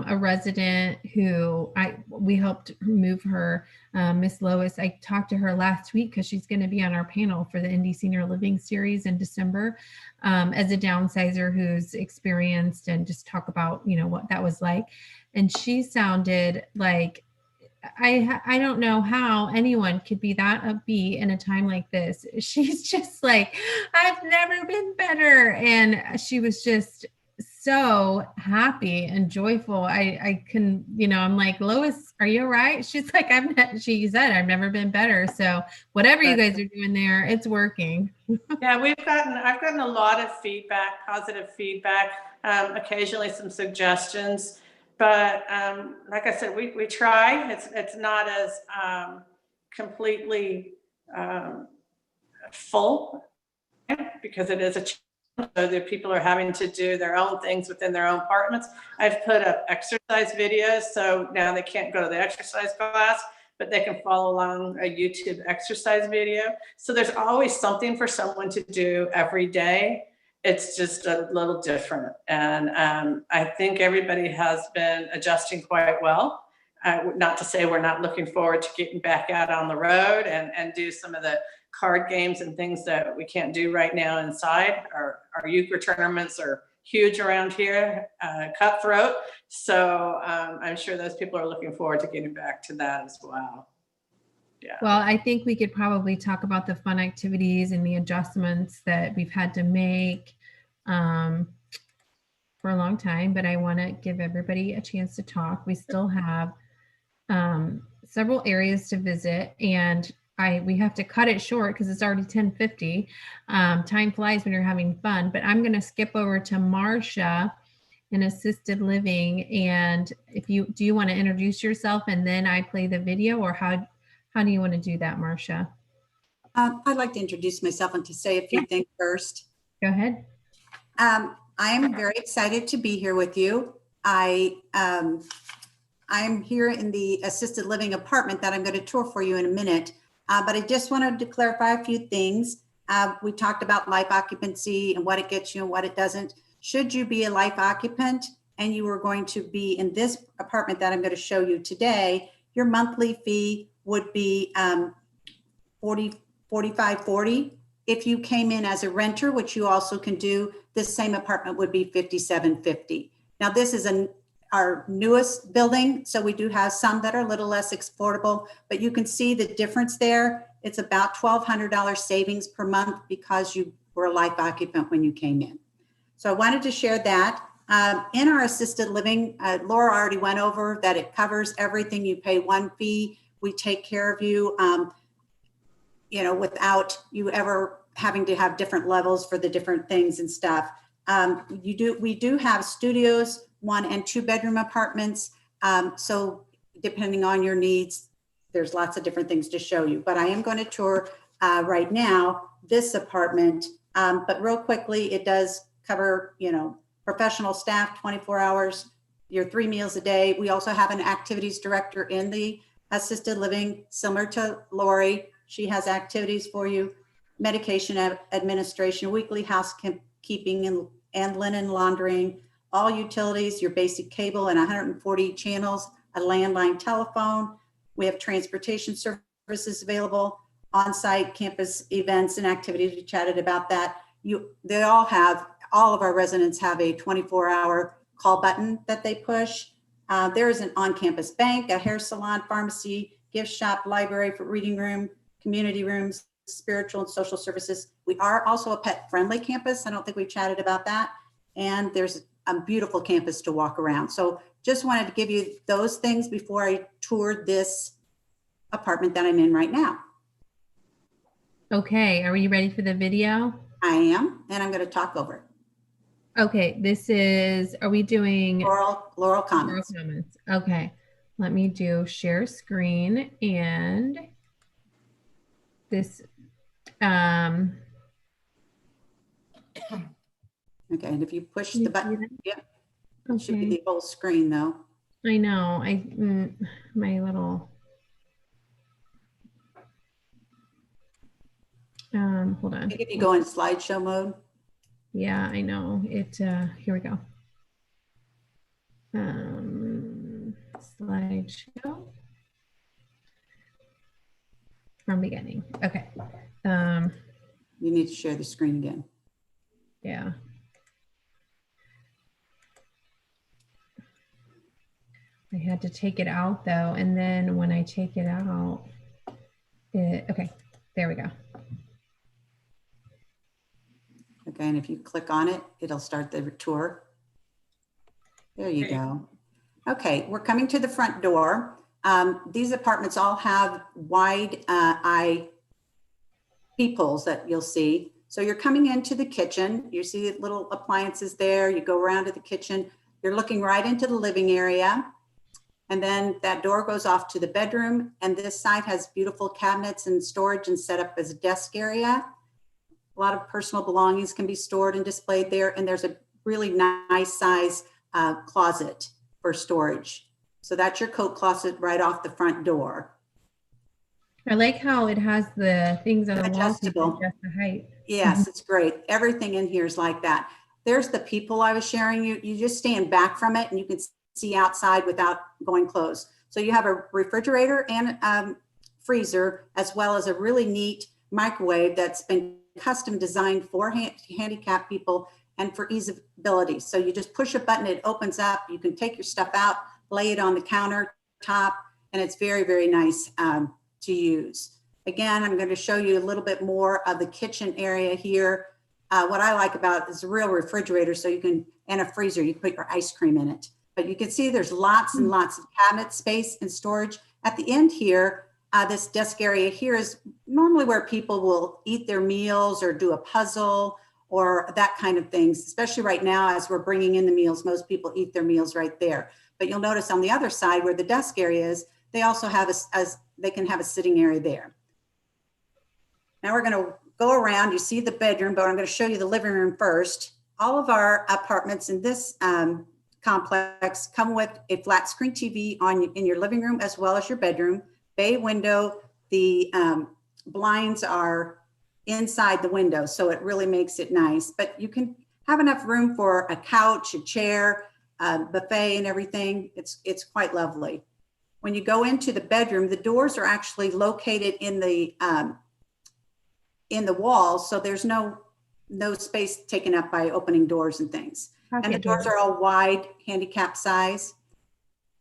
a resident who we helped move her, Miss Lois. I talked to her last week because she's going to be on our panel for the Indy Senior Living Series in December, as a downsizer who's experienced, and just talk about, what that was like. And she sounded like, I don't know how anyone could be that upbeat in a time like this. She's just like, I've never been better. And she was just so happy and joyful. I can, I'm like, Lois, are you all right? She's like, she said, I've never been better. So whatever you guys are doing there, it's working. Yeah, I've gotten a lot of feedback, positive feedback, occasionally some suggestions, but like I said, we try. It's not as completely full, because it is a challenge. So the people are having to do their own things within their own apartments. I've put up exercise videos, so now they can't go to the exercise class, but they can follow along a YouTube exercise video. So there's always something for someone to do every day. It's just a little different. And I think everybody has been adjusting quite well. Not to say we're not looking forward to getting back out on the road and do some of the card games and things that we can't do right now inside. Our euchre tournaments are huge around here, cutthroat. So I'm sure those people are looking forward to getting back to that as well. Yeah. Well, I think we could probably talk about the fun activities and the adjustments that we've had to make for a long time, but I want to give everybody a chance to talk. We still have several areas to visit, and we have to cut it short because it's already 10:50. Time flies when you're having fun, but I'm going to skip over to Marcia in assisted living. And do you want to introduce yourself and then I play the video, or how do you want to do that, Marcia? I'd like to introduce myself and to say a few things first. Go ahead. I am very excited to be here with you. I'm here in the assisted living apartment that I'm going to tour for you in a minute. But I just wanted to clarify a few things. We talked about life occupancy and what it gets you and what it doesn't. Should you be a life occupant and you were going to be in this apartment that I'm going to show you today, your monthly fee would be $45.40. If you came in as a renter, which you also can do, this same apartment would be $5,750. Now this is our newest building, so we do have some that are a little less affordable, but you can see the difference there. It's about $1,200 savings per month because you were a life occupant when you came in. So I wanted to share that. In our assisted living, Laura already went over that it covers everything. You pay one fee. We take care of you, without you ever having to have different levels for the different things and stuff. We do have studios, 1 and 2 bedroom apartments. So depending on your needs, there's lots of different things to show you, but I am going to tour right now this apartment. But real quickly, it does cover, professional staff, 24 hours, your 3 meals a day. We also have an activities director in the assisted living, similar to Lori. She has activities for you, medication administration, weekly housekeeping and linen laundering, all utilities, your basic cable and 140 channels, a landline telephone. We have transportation services available, on-site campus events and activities. We chatted about that. All of our residents have a 24-hour call button that they push. There is an on-campus bank, a hair salon, pharmacy, gift shop, library for reading room, community rooms, spiritual and social services. We are also a pet-friendly campus. I don't think we chatted about that. And there's a beautiful campus to walk around. So just wanted to give you those things before I toured this apartment that I'm in right now. Okay, are you ready for the video? I am, and I'm going to talk over it. Okay, are we doing Laurel comments. comments? Okay, let me do share screen and this, Okay, and if you push Can you the button, see yeah, it should be okay, the whole screen though. I know, my little, hold I on. think if you go in slideshow mode, Yeah, I know it, here we go. Slideshow from beginning. Okay. you need to share the screen again. Yeah. I had to take it out though. And then when I take it out, okay, there we go. Okay, and if you click on it, it'll start the tour. There you go. Okay, we're coming to the front door. These apartments all have wide eye peepholes that you'll see. So you're coming into the kitchen, you see little appliances there, you go around to the kitchen, you're looking right into the living area. And then that door goes off to the bedroom. And this side has beautiful cabinets and storage and set up as a desk area. A lot of personal belongings can be stored and displayed there. And there's a really nice size closet for storage. So that's your coat closet right off the front door. I like how it has the things on the wall to Adjustable. adjust the height. Yes, it's great. Everything in here is like that. There's the people I was sharing you. You just stand back from it and you can see outside without going close. So you have a refrigerator and freezer, as well as a really neat microwave that's been custom designed for handicapped people and for easeability. So you just push a button, it opens up, you can take your stuff out, lay it on the countertop, and it's very, very nice to use. Again, I'm going to show you a little bit more of the kitchen area here. What I like about it is a real refrigerator, so you can, and a freezer, you can put your ice cream in it. But you can see there's lots and lots of cabinet space and storage. At the end here, this desk area here is normally where people will eat their meals or do a puzzle or that kind of things, especially right now as we're bringing in the meals. Most people eat their meals right there. But you'll notice on the other side where the desk area is, they also have they can have a sitting area there. Now we're going to go around. You see the bedroom, but I'm going to show you the living room first. All of our apartments in this complex come with a flat screen TV in your living room as well as your bedroom. Bay window, the blinds are inside the window, so it really makes it nice. But you can have enough room for a couch, a chair, buffet and everything. It's quite lovely. When you go into the bedroom, the doors are actually located in the walls, so there's no no space taken up by opening doors and things. And the Pocket doors are all wide, handicap size.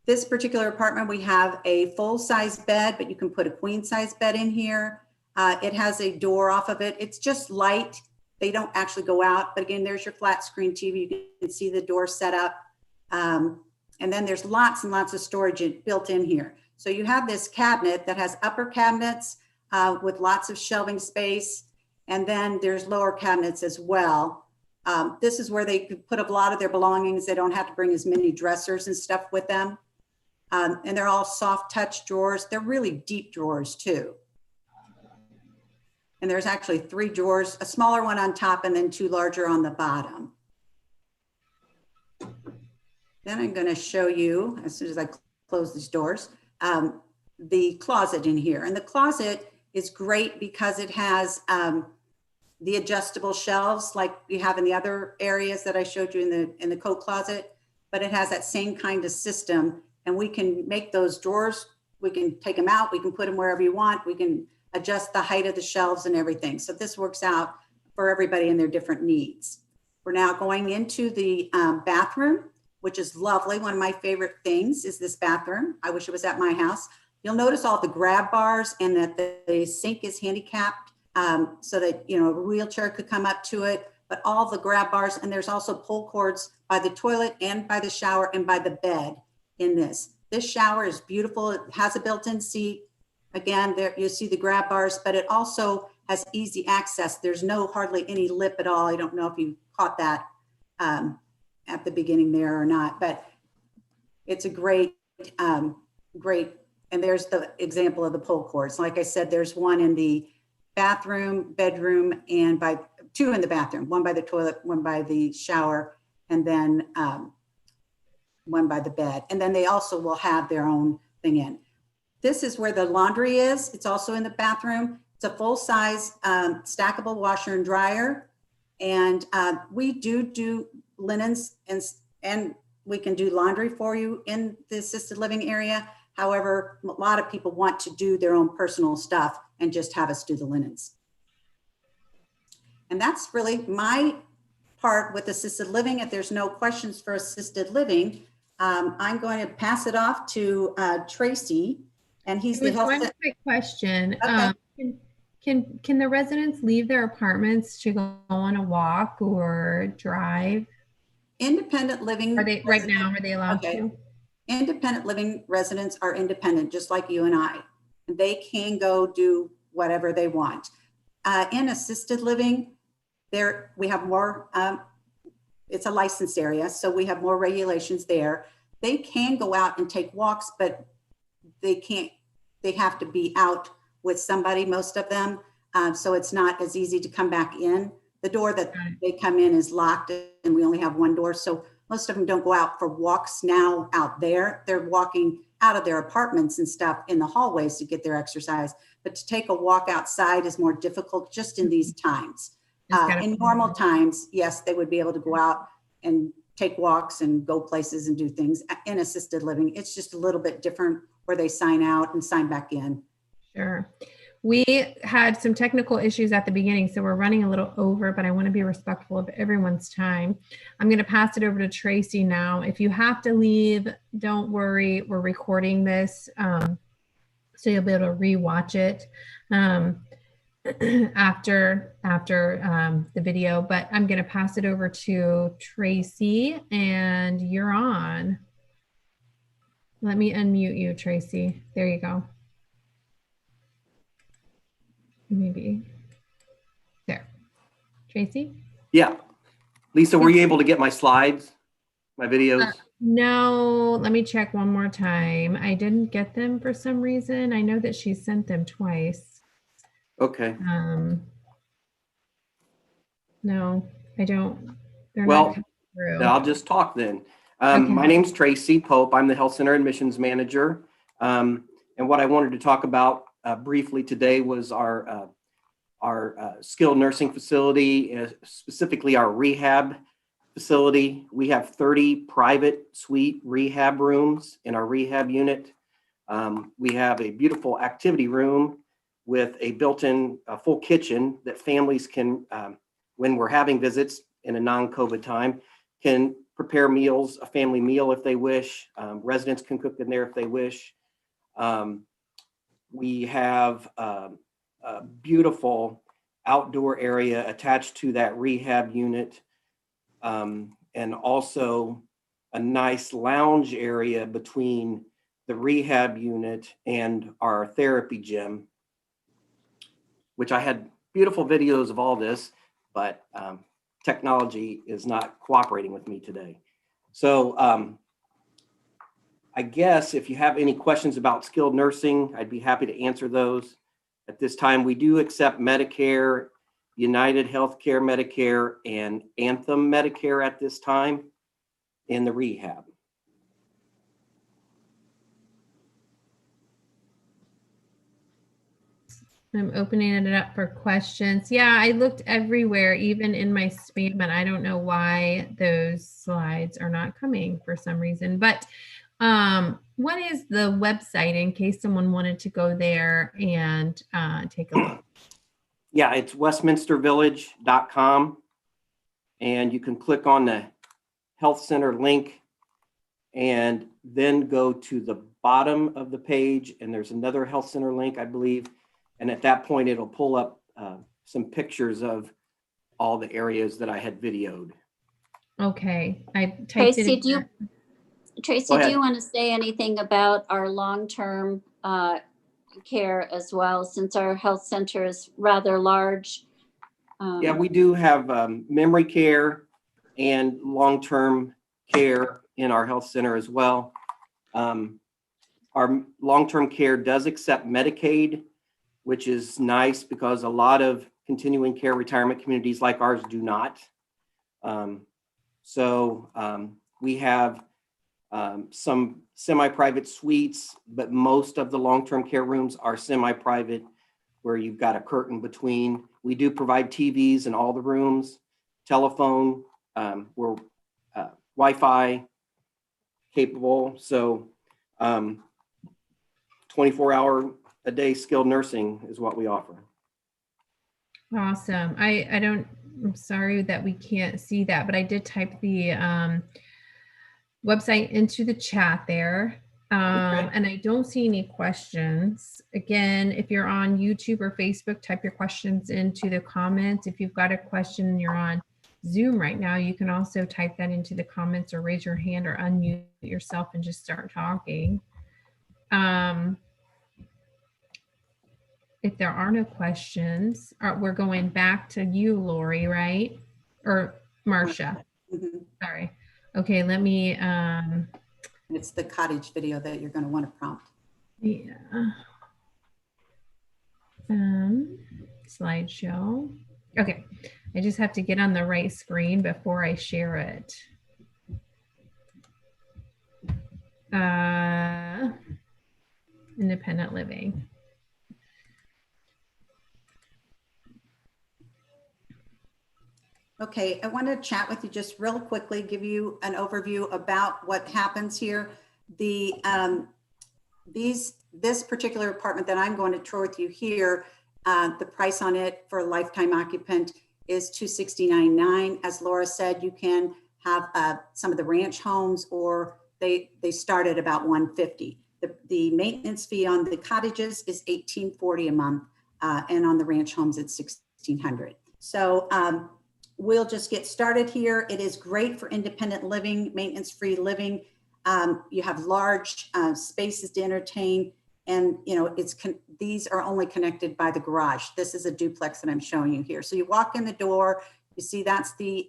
This particular apartment, we have a full-size bed, but you can put a queen-size bed in here. It has a door off of it. It's just light. They don't actually go out, but again, there's your flat screen TV. You can see the door set up. And then there's lots and lots of storage built in here. So you have this cabinet that has upper cabinets with lots of shelving space. And then there's lower cabinets as well. This is where they could put a lot of their belongings. They don't have to bring as many dressers and stuff with them. And they're all soft touch drawers. They're really deep drawers too. And there's actually 3 drawers, a smaller one on top and then 2 larger on the bottom. Then I'm going to show you, as soon as I close these doors, the closet in here. And the closet is great because it has the adjustable shelves like you have in the other areas that I showed you in the coat closet, but it has that same kind of system. And we can make those drawers, we can take them out, we can put them wherever you want, we can adjust the height of the shelves and everything. So this works out for everybody and their different needs. We're now going into the bathroom, which is lovely. One of my favorite things is this bathroom. I wish it was at my house. You'll notice all the grab bars and that the sink is handicapped so that, you know, a wheelchair could come up to it, but all the grab bars, and there's also pull cords by the toilet and by the shower and by the bed in this. This shower is beautiful. It has a built-in seat. Again, there you see the grab bars, but it also has easy access. There's hardly any lip at all. I don't know if you caught that at the beginning there or not, but it's a great, and there's the example of the pull cords. Like I said, there's one in the bathroom, bedroom, and 2 in the bathroom, one by the toilet, one by the shower, and then one by the bed. And then they also will have their own thing in. This is where the laundry is. It's also in the bathroom. It's a full-size stackable washer and dryer. And we do linens and we can do laundry for you in the assisted living area. However, a lot of people want to do their own personal stuff and just have us do the linens. And that's really my part with assisted living. If there's no questions for assisted living, I'm going to pass it off to Tracy, and he's the health. One quick question. Okay. Can the residents leave their apartments to go on a walk or drive? Independent living. Are they right now? Are they allowed Okay. to? Independent living residents are independent, just like you and I. They can go do whatever they want. In assisted living, we have more, it's a licensed area, so we have more regulations there. They can go out and take walks, but they have to be out with somebody, most of them. So it's not as easy to come back in. The door that they come in is locked and we only have one door. So most of them don't go out for walks now out there. They're walking out of their apartments and stuff in the hallways to get their exercise. But to take a walk outside is more difficult just in these times. In normal times, yes, they would be able to go out and take walks and go places and do things. In assisted living, it's just a little bit different where they sign out and sign back in. Sure. We had some technical issues at the beginning, so we're running a little over, but I want to be respectful of everyone's time. I'm going to pass it over to Tracy now. If you have to leave, don't worry. We're recording this, so you'll be able to rewatch it after the video. But I'm going to pass it over to Tracy, and you're on. Let me unmute you, Tracy. There you go. Maybe there. Tracy? Yeah. Lisa, were you able to get my slides, my videos? No, let me check one more time. I didn't get them for some reason. I know that she sent them twice. Okay. No, I don't. They're Well, not coming through. I'll just talk then. Okay. My name's Tracy Pope. I'm the Health Center Admissions Manager. And what I wanted to talk about briefly today was our skilled nursing facility, specifically our rehab facility. We have 30 private suite rehab rooms in our rehab unit. We have a beautiful activity room with a built-in full kitchen that families can when we're having visits in a non-COVID time, can prepare meals, a family meal if they wish. Residents can cook in there if they wish. We have a beautiful outdoor area attached to that rehab unit, and also a nice lounge area between the rehab unit and our therapy gym, which I had beautiful videos of all this, but technology is not cooperating with me today. So I guess if you have any questions about skilled nursing, I'd be happy to answer those. At this time, we do accept Medicare, United Healthcare Medicare, and Anthem Medicare at this time in the rehab. I'm opening it up for questions. Yeah, I looked everywhere, even in my spam, and I don't know why those slides are not coming for some reason. But what is the website in case someone wanted to go there and take a look? Yeah, it's westminstervillage.com, and you can click on the health center link and then go to the bottom of the page, and there's another health center link, I believe. And at that point, it'll pull up some pictures of all the areas that I had videoed. Okay, I typed Tracy, it. do you want to say anything about our long-term care as well, since our health center is rather large? Yeah, we do have memory care and long-term care in our health center as well. Our long-term care does accept Medicaid, which is nice because a lot of continuing care retirement communities like ours do not. We have some semi-private suites, but most of the long-term care rooms are semi-private where you've got a curtain between. We do provide TVs in all the rooms, telephone, we're Wi-Fi capable. So 24-hour a day skilled nursing is what we offer. Awesome. I'm sorry that we can't see that, but I did type the website into the chat there. And I don't see any questions. Again, if you're on YouTube or Facebook, type your questions into the comments. If you've got a question and you're on Zoom right now, you can also type that into the comments or raise your hand or unmute yourself and just start talking. If there are no questions, we're going back to you, Lori, right? Or Marcia. Mhm. Sorry. Okay, let me. It's the cottage video that you're going to want to prompt. Yeah. Slideshow. Okay, I just have to get on the right screen before I share it. Independent living. Okay, I want to chat with you just real quickly, give you an overview about what happens here. This particular apartment that I'm going to tour with you here, the price on it for a lifetime occupant is $269.9. As Laura said, you can have some of the ranch homes, or they start at about $150. The maintenance fee on the cottages is $1,840 a month, and on the ranch homes it's $1,600. So we'll just get started here. It is great for independent living, maintenance-free living. You have large spaces to entertain, and these are only connected by the garage. This is a duplex that I'm showing you here. So you walk in the door, you see that's the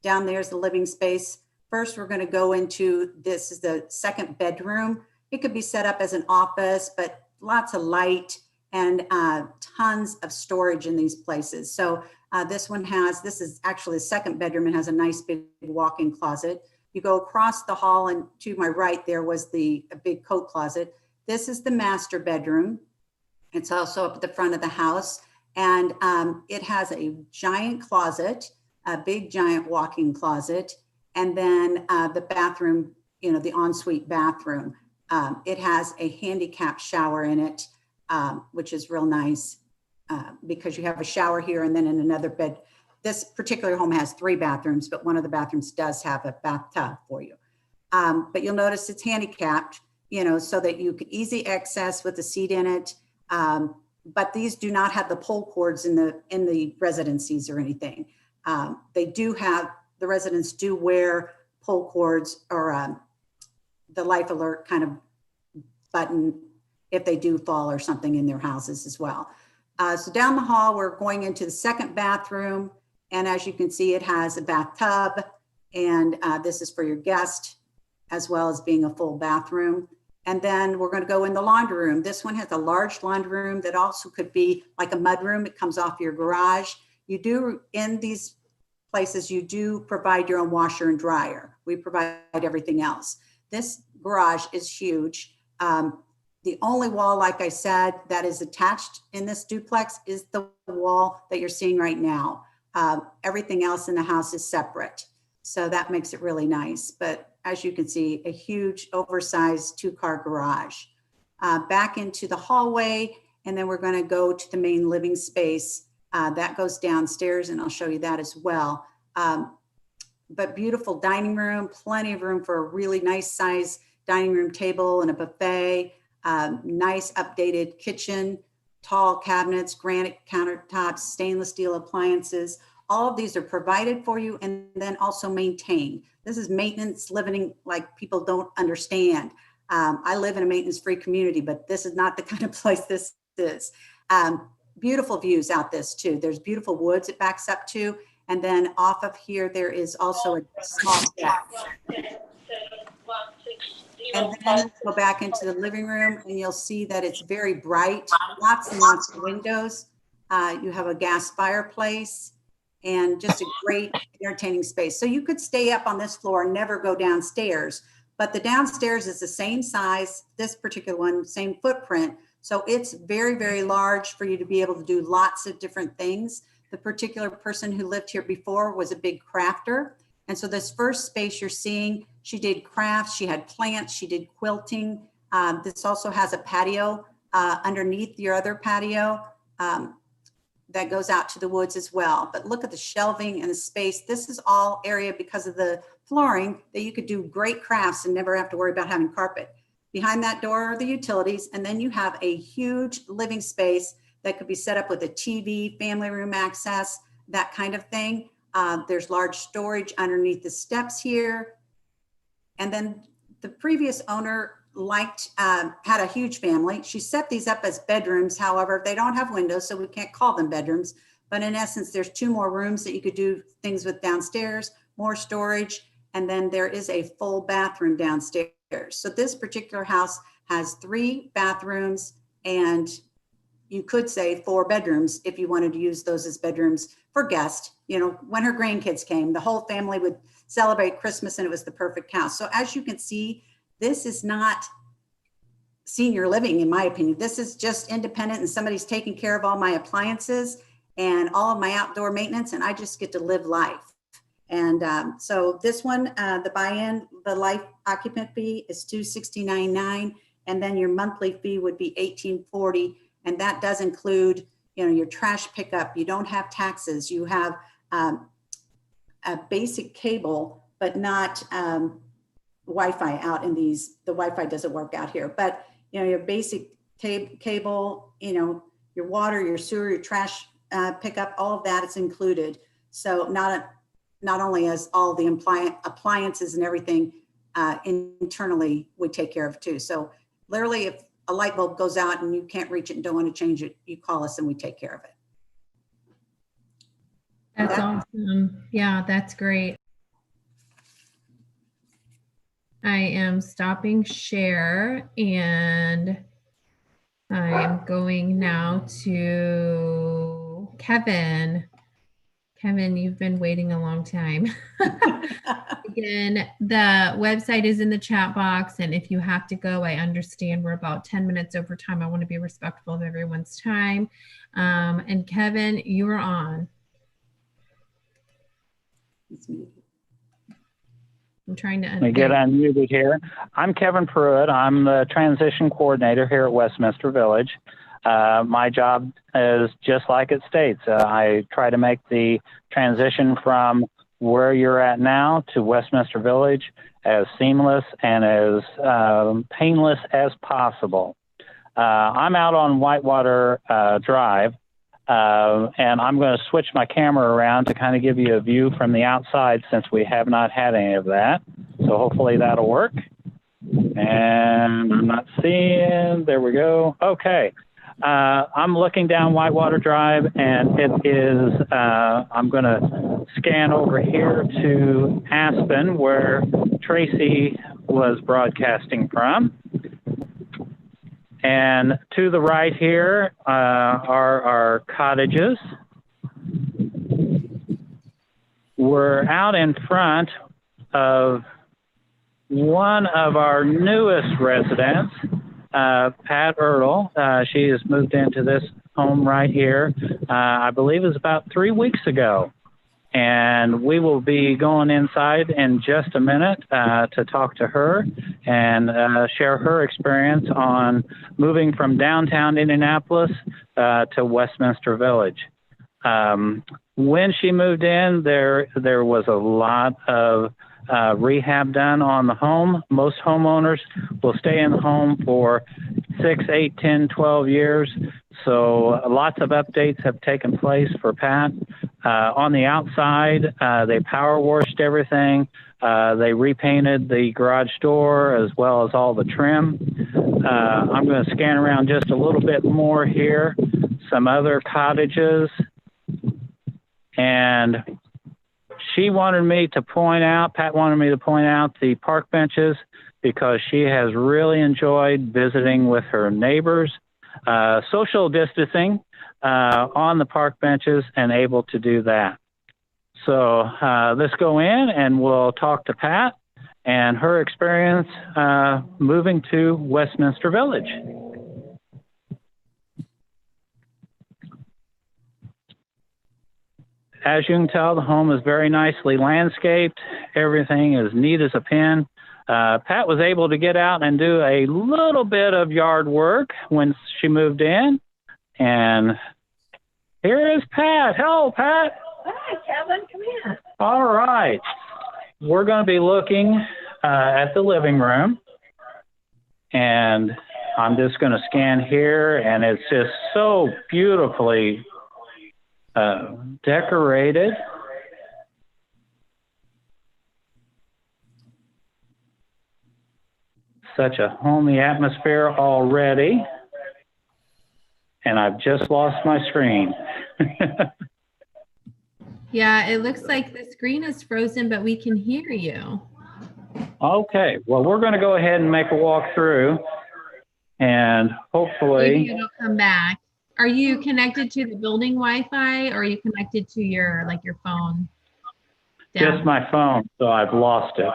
down there's the living space. First, we're going to go into, this is the second bedroom. It could be set up as an office, but lots of light and tons of storage in these places. So this is actually the second bedroom. It has a nice big walk-in closet. You go across the hall, and to my right there was a big coat closet. This is the master bedroom. It's also up at the front of the house, and it has a giant closet, a big giant walk-in closet, and then the bathroom, the ensuite bathroom. It has a handicapped shower in it, which is real nice because you have a shower here, and then in another this particular home has 3 bathrooms, but one of the bathrooms does have a bathtub for you. But you'll notice it's handicapped, you know, so that you could easy access with a seat in it. But these do not have the pull cords in the residencies or anything. They do have, the residents do wear pull cords or the life alert kind of button if they do fall or something in their houses as well. So down the hall, we're going into the second bathroom. And as you can see, it has a bathtub, and this is for your guest, as well as being a full bathroom. And then we're going to go in the laundry room. This one has a large laundry room that also could be like a mud room. It comes off your garage. You do, in these places, you do provide your own washer and dryer. We provide everything else. This garage is huge. The only wall, like I said, that is attached in this duplex is the wall that you're seeing right now. Everything else in the house is separate. So that makes it really nice. But as you can see, a huge oversized 2-car garage. Back into the hallway, and then we're going to go to the main living space. That goes downstairs, and I'll show you that as well. But beautiful dining room, plenty of room for a really nice size dining room table and a buffet. Nice updated kitchen, tall cabinets, granite countertops, stainless steel appliances. All of these are provided for you and then also maintained. This is maintenance living like people don't understand. I live in a maintenance-free community, but this is not the kind of place this is. Beautiful views out this too. There's beautiful woods it backs up to. And then off of here, there is also a small deck. And then go back into the living room and you'll see that it's very bright, lots and lots of windows. You have a gas fireplace and just a great entertaining space. So you could stay up on this floor and never go downstairs, but the downstairs is the same size, this particular one, same footprint. So it's very, very large for you to be able to do lots of different things. The particular person who lived here before was a big crafter. And so this first space you're seeing, she did crafts, she had plants, she did quilting. This also has a patio underneath your other patio that goes out to the woods as well. But look at the shelving and the space. This is all area because of the flooring that you could do great crafts and never have to worry about having carpet. Behind that door are the utilities. And then you have a huge living space that could be set up with a TV, family room access, that kind of thing. There's large storage underneath the steps here. And then the previous owner had a huge family. She set these up as bedrooms. However, they don't have windows, so we can't call them bedrooms. But in essence, there's 2 more rooms that you could do things with downstairs, more storage, and then there is a full bathroom downstairs. So this particular house has 3 bathrooms, and you could say 4 bedrooms if you wanted to use those as bedrooms for guests. You know, when her grandkids came, the whole family would celebrate Christmas and it was the perfect house. So as you can see, this is not senior living, in my opinion. This is just independent and somebody's taking care of all my appliances and all of my outdoor maintenance, and I just get to live life. And so this one, the buy-in, the life occupant fee is $269.9, and then your monthly fee would be $1840, and that does include, you know, your trash pickup. You don't have taxes. You have a basic cable, but not Wi-Fi out in these. The Wi-Fi doesn't work out here, but you know, your basic cable, you know, your water, your sewer, your trash pickup, all of that is included. So not only as all the appliances and everything internally we take care of too. So literally, if a light bulb goes out and you can't reach it and don't want to change it, you call us and we take care of it. That's awesome. Yeah, that's great. I am stopping share and I'm going now to Kevin. Kevin, you've been waiting a long time. Again, the website is in the chat box, and if you have to go, I understand we're about 10 minutes over time. I want to be respectful of everyone's time. And Kevin, you are on. I'm trying to Let me get unmuted here. I'm Kevin Pruitt. I'm the transition coordinator here at Westminster Village. My job is just like it states. I try to make the transition from where you're at now to Westminster Village as seamless and as painless as possible. I'm out on Whitewater Drive, and I'm going to switch my camera around to kind of give you a view from the outside since we have not had any of that. So hopefully that'll work. And I'm not seeing, there we go. Okay. I'm looking down Whitewater Drive, and it is, I'm going to scan over here to Aspen, where Tracy was broadcasting from. And to the right here are our cottages. We're out in front of one of our newest residents, Pat Earle. She has moved into this home right here, I believe it was about 3 weeks ago. And we will be going inside in just a minute to talk to her and share her experience on moving from downtown Indianapolis to Westminster Village. When she moved in, there was a lot of rehab done on the home. Most homeowners will stay in the home for 6, 8, 10, 12 years. So lots of updates have taken place for Pat. On the outside, they power washed everything. They repainted the garage door as well as all the trim. I'm going to scan around just a little bit more here. Some other cottages. And Pat wanted me to point out the park benches because she has really enjoyed visiting with her neighbors, social distancing on the park benches and able to do that. So let's go in and we'll talk to Pat and her experience moving to Westminster Village. As you can tell, the home is very nicely landscaped. Everything is neat as a pin. Pat was able to get out and do a little bit of yard work when she moved in. And here is Pat. Hello, Pat. Hi, Kevin. Come here. All right. We're going to be looking at the living room. And I'm just going to scan here. And it's just so beautifully decorated. Such a homey atmosphere already. And I've just lost my screen. Yeah, it looks like the screen is frozen, but we can hear you. Okay, well, we're going to go ahead and make a walk through and hopefully... Maybe it'll come back. Are you connected to the building Wi-Fi or are you connected to your phone? Just my phone, so I've lost it.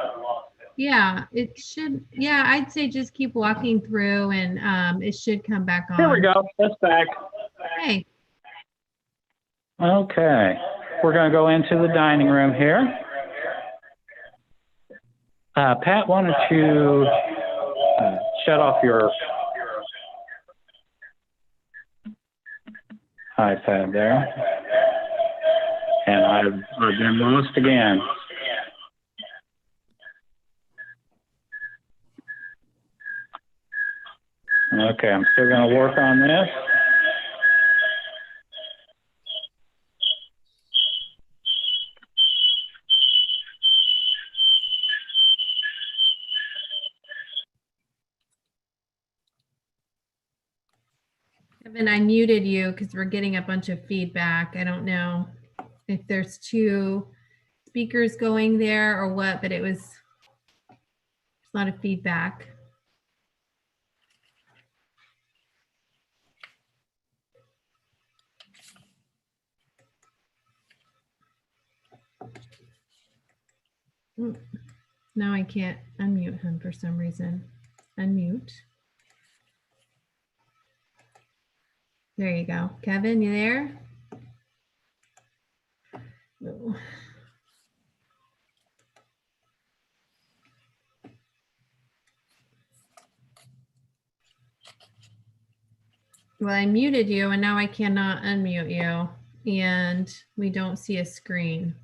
Yeah, it should. Yeah, I'd say just keep walking through and it should come back on. Here we go. It's back. Hey. Okay. We're going to go into the dining room here. Pat, why don't you shut off your iPad there. And I've been lost again. Okay, I'm still going to work on this. Kevin, I muted you because we're getting a bunch of feedback. I don't know if there's two speakers going there or what, but it's a lot of feedback. Now I can't unmute him for some reason. Unmute. There you go. Kevin, you there? No. Well, I muted you and now I cannot unmute you and we don't see a screen.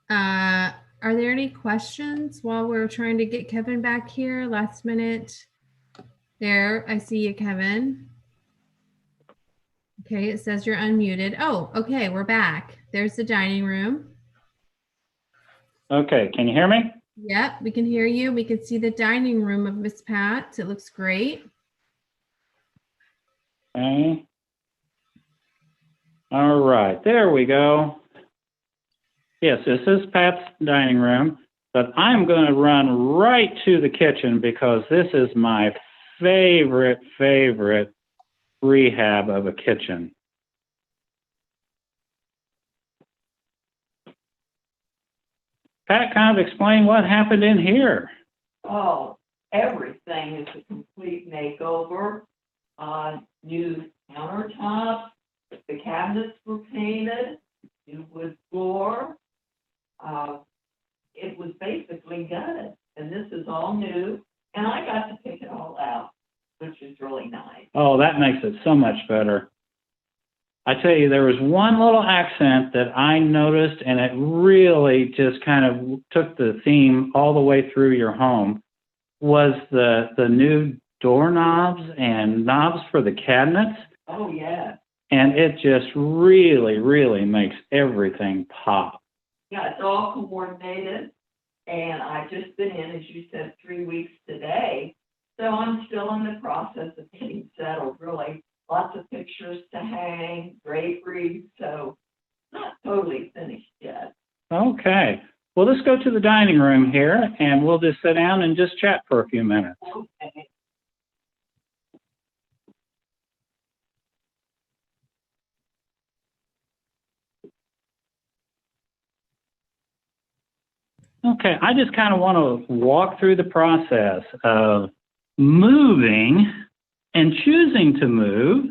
Are there any questions while we're trying to get Kevin back here last minute? There, I see you, Kevin. Okay, it says you're unmuted. Oh, okay, we're back. There's the dining room. Okay, can you hear me? Yep, we can hear you. We can see the dining room of Miss Pat. It looks great. Okay. All right, there we go. Yes, this is Pat's dining room, but I'm going to run right to the kitchen because this is my favorite rehab of a kitchen. Pat, kind of explain what happened in here. Oh, everything is a complete makeover. New countertops, the cabinets were painted, new wood floor. It was basically gutted, and this is all new, and I got to pick it all out, which is really nice. Oh, that makes it so much better. I tell you, there was one little accent that I noticed, and it really just kind of took the theme all the way through your home, was the new doorknobs and knobs for the cabinets. Oh, yeah. And it just really makes everything pop. Yeah, it's all coordinated, and I've just been in, as you said, 3 weeks today. So I'm still in the process of getting settled, really. Lots of pictures to hang, drapery, so not totally finished yet. Okay. Well, let's go to the dining room here, and we'll just sit down and just chat for a few minutes. Okay. Okay, I just kind of want to walk through the process of moving and choosing to move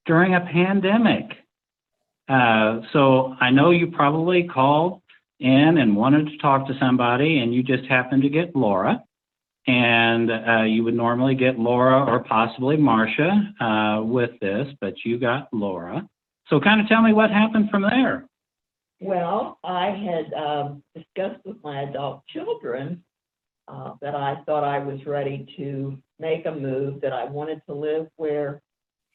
during a pandemic. So I know you probably called in and wanted to talk to somebody, and you just happened to get Laura. And you would normally get Laura or possibly Marcia with this, but you got Laura. So kind of tell me what happened from there. Well, I had discussed with my adult children that I thought I was ready to make a move, that I wanted to live where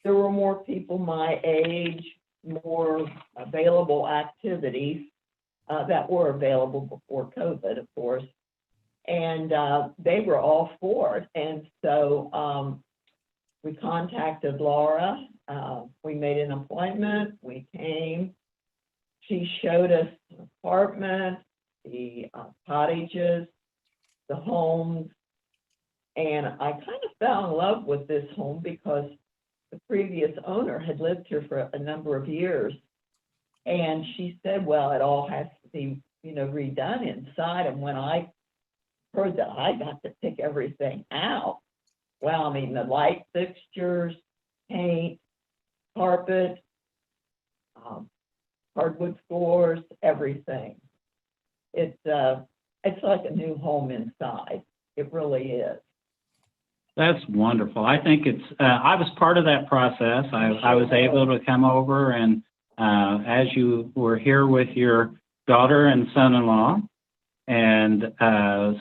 there were more people my age, more available activities that were available before COVID, of course. And they were all for it. And so we contacted Laura. We made an appointment. We came. She showed us the apartment, the cottages, the homes. And I kind of fell in love with this home because the previous owner had lived here for a number of years. And she said, well, it all has to be, redone inside. And when I heard that I got to pick everything out, well, I mean, the light fixtures, paint, carpet, hardwood floors, everything. It's like a new home inside. It really is. That's wonderful. I think it's, I was part of that process. I was able to come over and as you were here with your daughter and son-in-law. And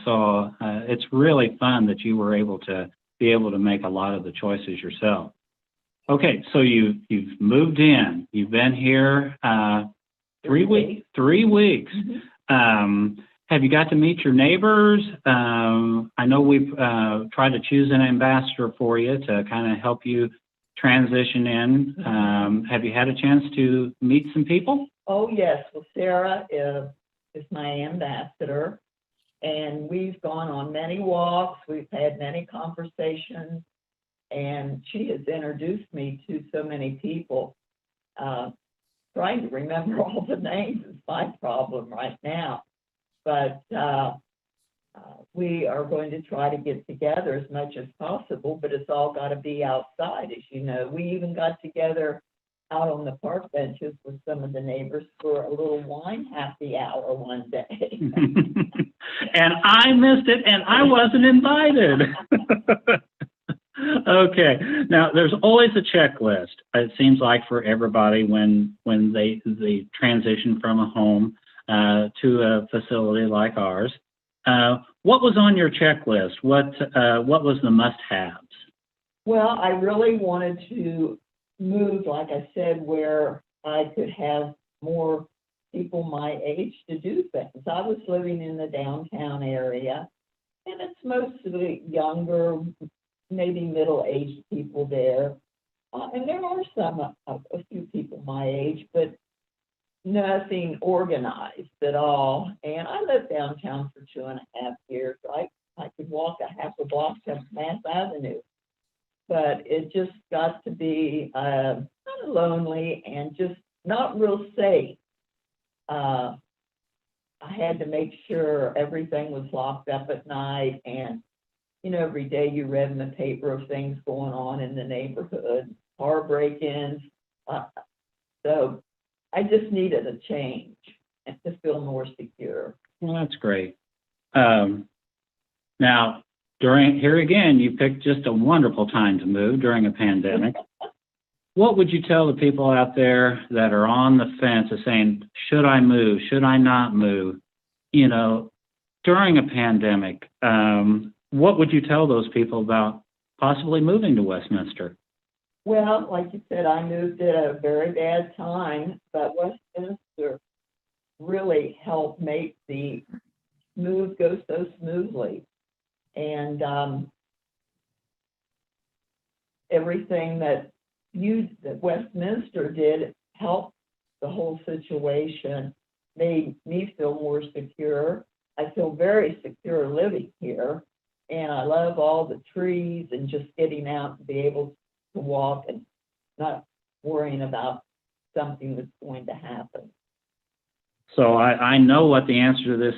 so it's really fun that you were able to make a lot of the choices yourself. Okay, so you've moved in. You've been here 3 weeks. 3 weeks. Mm-hmm. Have you got to meet your neighbors? I know we've tried to choose an ambassador for you to kind of help you transition in. Have you had a chance to meet some people? Oh, yes. Well, Sarah is my ambassador, and we've gone on many walks. We've had many conversations, and she has introduced me to so many people. Trying to remember all the names is my problem right now. But we are going to try to get together as much as possible, but it's all got to be outside, as you know. We even got together out on the park benches with some of the neighbors for a little wine happy hour one day. And I missed it and I wasn't invited. Okay, now there's always a checklist, it seems like, for everybody when they transition from a home to a facility like ours. What was on your checklist? What was the must-haves? Well, I really wanted to move, like I said, where I could have more people my age to do things. I was living in the downtown area, and it's mostly younger, maybe middle-aged people there. And there are a few people my age, but nothing organized at all. And I lived downtown for 2.5 years. I could walk a half a block to Mass Avenue. But it just got to be kind of lonely and just not real safe. I had to make sure everything was locked up at night, and every day you read in the paper of things going on in the neighborhood, car break-ins. So I just needed a change and to feel more secure. Well, that's great. Now, here again, you picked just a wonderful time to move during a pandemic. What would you tell the people out there that are on the fence of saying, should I move? Should I not move? During a pandemic, what would you tell those people about possibly moving to Westminster? Well, like you said, I moved at a very bad time, but Westminster really helped make the move go so smoothly. And everything that Westminster did helped the whole situation, made me feel more secure. I feel very secure living here, and I love all the trees and just getting out to be able to walk and not worrying about something that's going to happen. So I know what the answer to this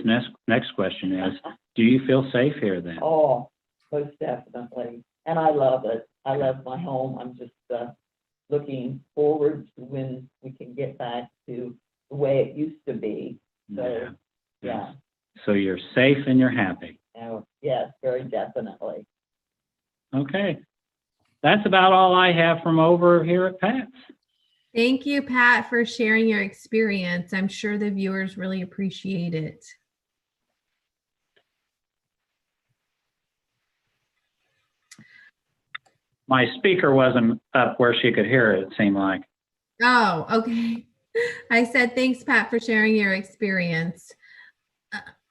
next question is. Do you feel safe here then? Oh, most definitely. And I love it. I love my home. I'm just looking forward to when we can get back to the way it used to be. So, yeah. So you're safe and you're happy. Oh, yes, very definitely. Okay. That's about all I have from over here at Pat's. Thank you, Pat, for sharing your experience. I'm sure the viewers really appreciate it. My speaker wasn't up where she could hear it seemed like. Oh, okay. I said, thanks, Pat, for sharing your experience.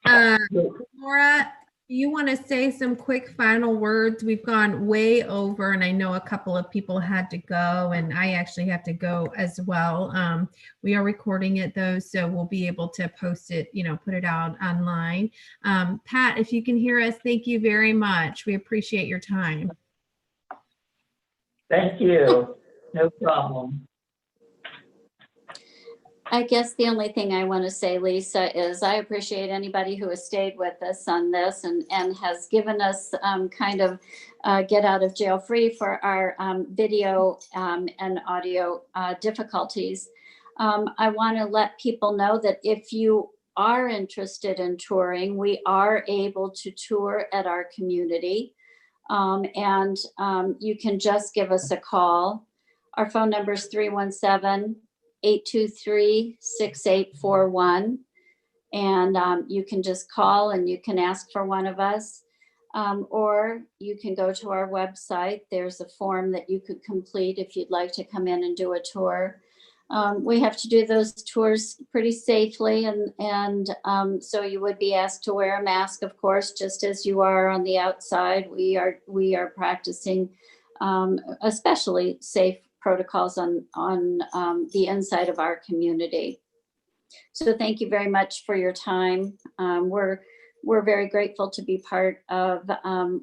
Laura, do you want to say some quick final words? We've gone way over, and I know a couple of people had to go, and I actually have to go as well. We are recording it though, so we'll be able to post it, put it out online. Pat, if you can hear us, thank you very much. We appreciate your time. Thank you. No problem. I guess the only thing I want to say, Lisa, is I appreciate anybody who has stayed with us on this and has given us kind of get out of jail free for our video and audio difficulties. I want to let people know that if you are interested in touring, we are able to tour at our community. And you can just give us a call. Our phone number is 317-823-6841. And you can just call and you can ask for one of us. Or you can go to our website. There's a form that you could complete if you'd like to come in and do a tour. We have to do those tours pretty safely, and so you would be asked to wear a mask, of course, just as you are on the outside. We are practicing especially safe protocols on the inside of our community. So thank you very much for your time. We're very grateful to be part of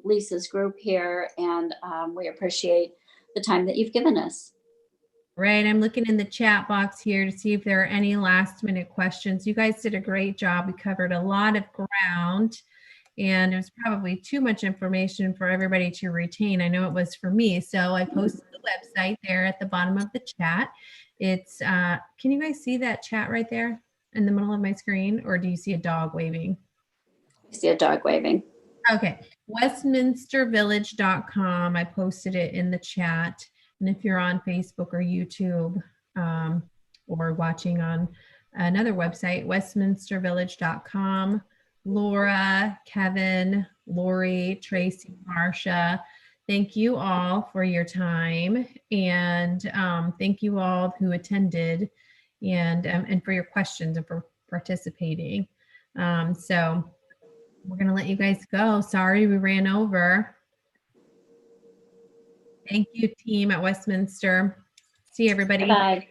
Lisa's group here, and we appreciate the time that you've given us. Right. I'm looking in the chat box here to see if there are any last minute questions. You guys did a great job. We covered a lot of ground, and it was probably too much information for everybody to retain. I know it was for me. So I posted the website there at the bottom of the chat. It's, can you guys see that chat right there in the middle of my screen, or do you see a dog waving? I see a dog waving. Okay, westminstervillage.com. I posted it in the chat. And if you're on Facebook or YouTube, or watching on another website, westminstervillage.com, Laura, Kevin, Lori, Tracy, Marsha, thank you all for your time. And thank you all who attended and for your questions and for participating. So we're going to let you guys go. Sorry we ran over. Thank you, team at Westminster. See you, everybody. Bye.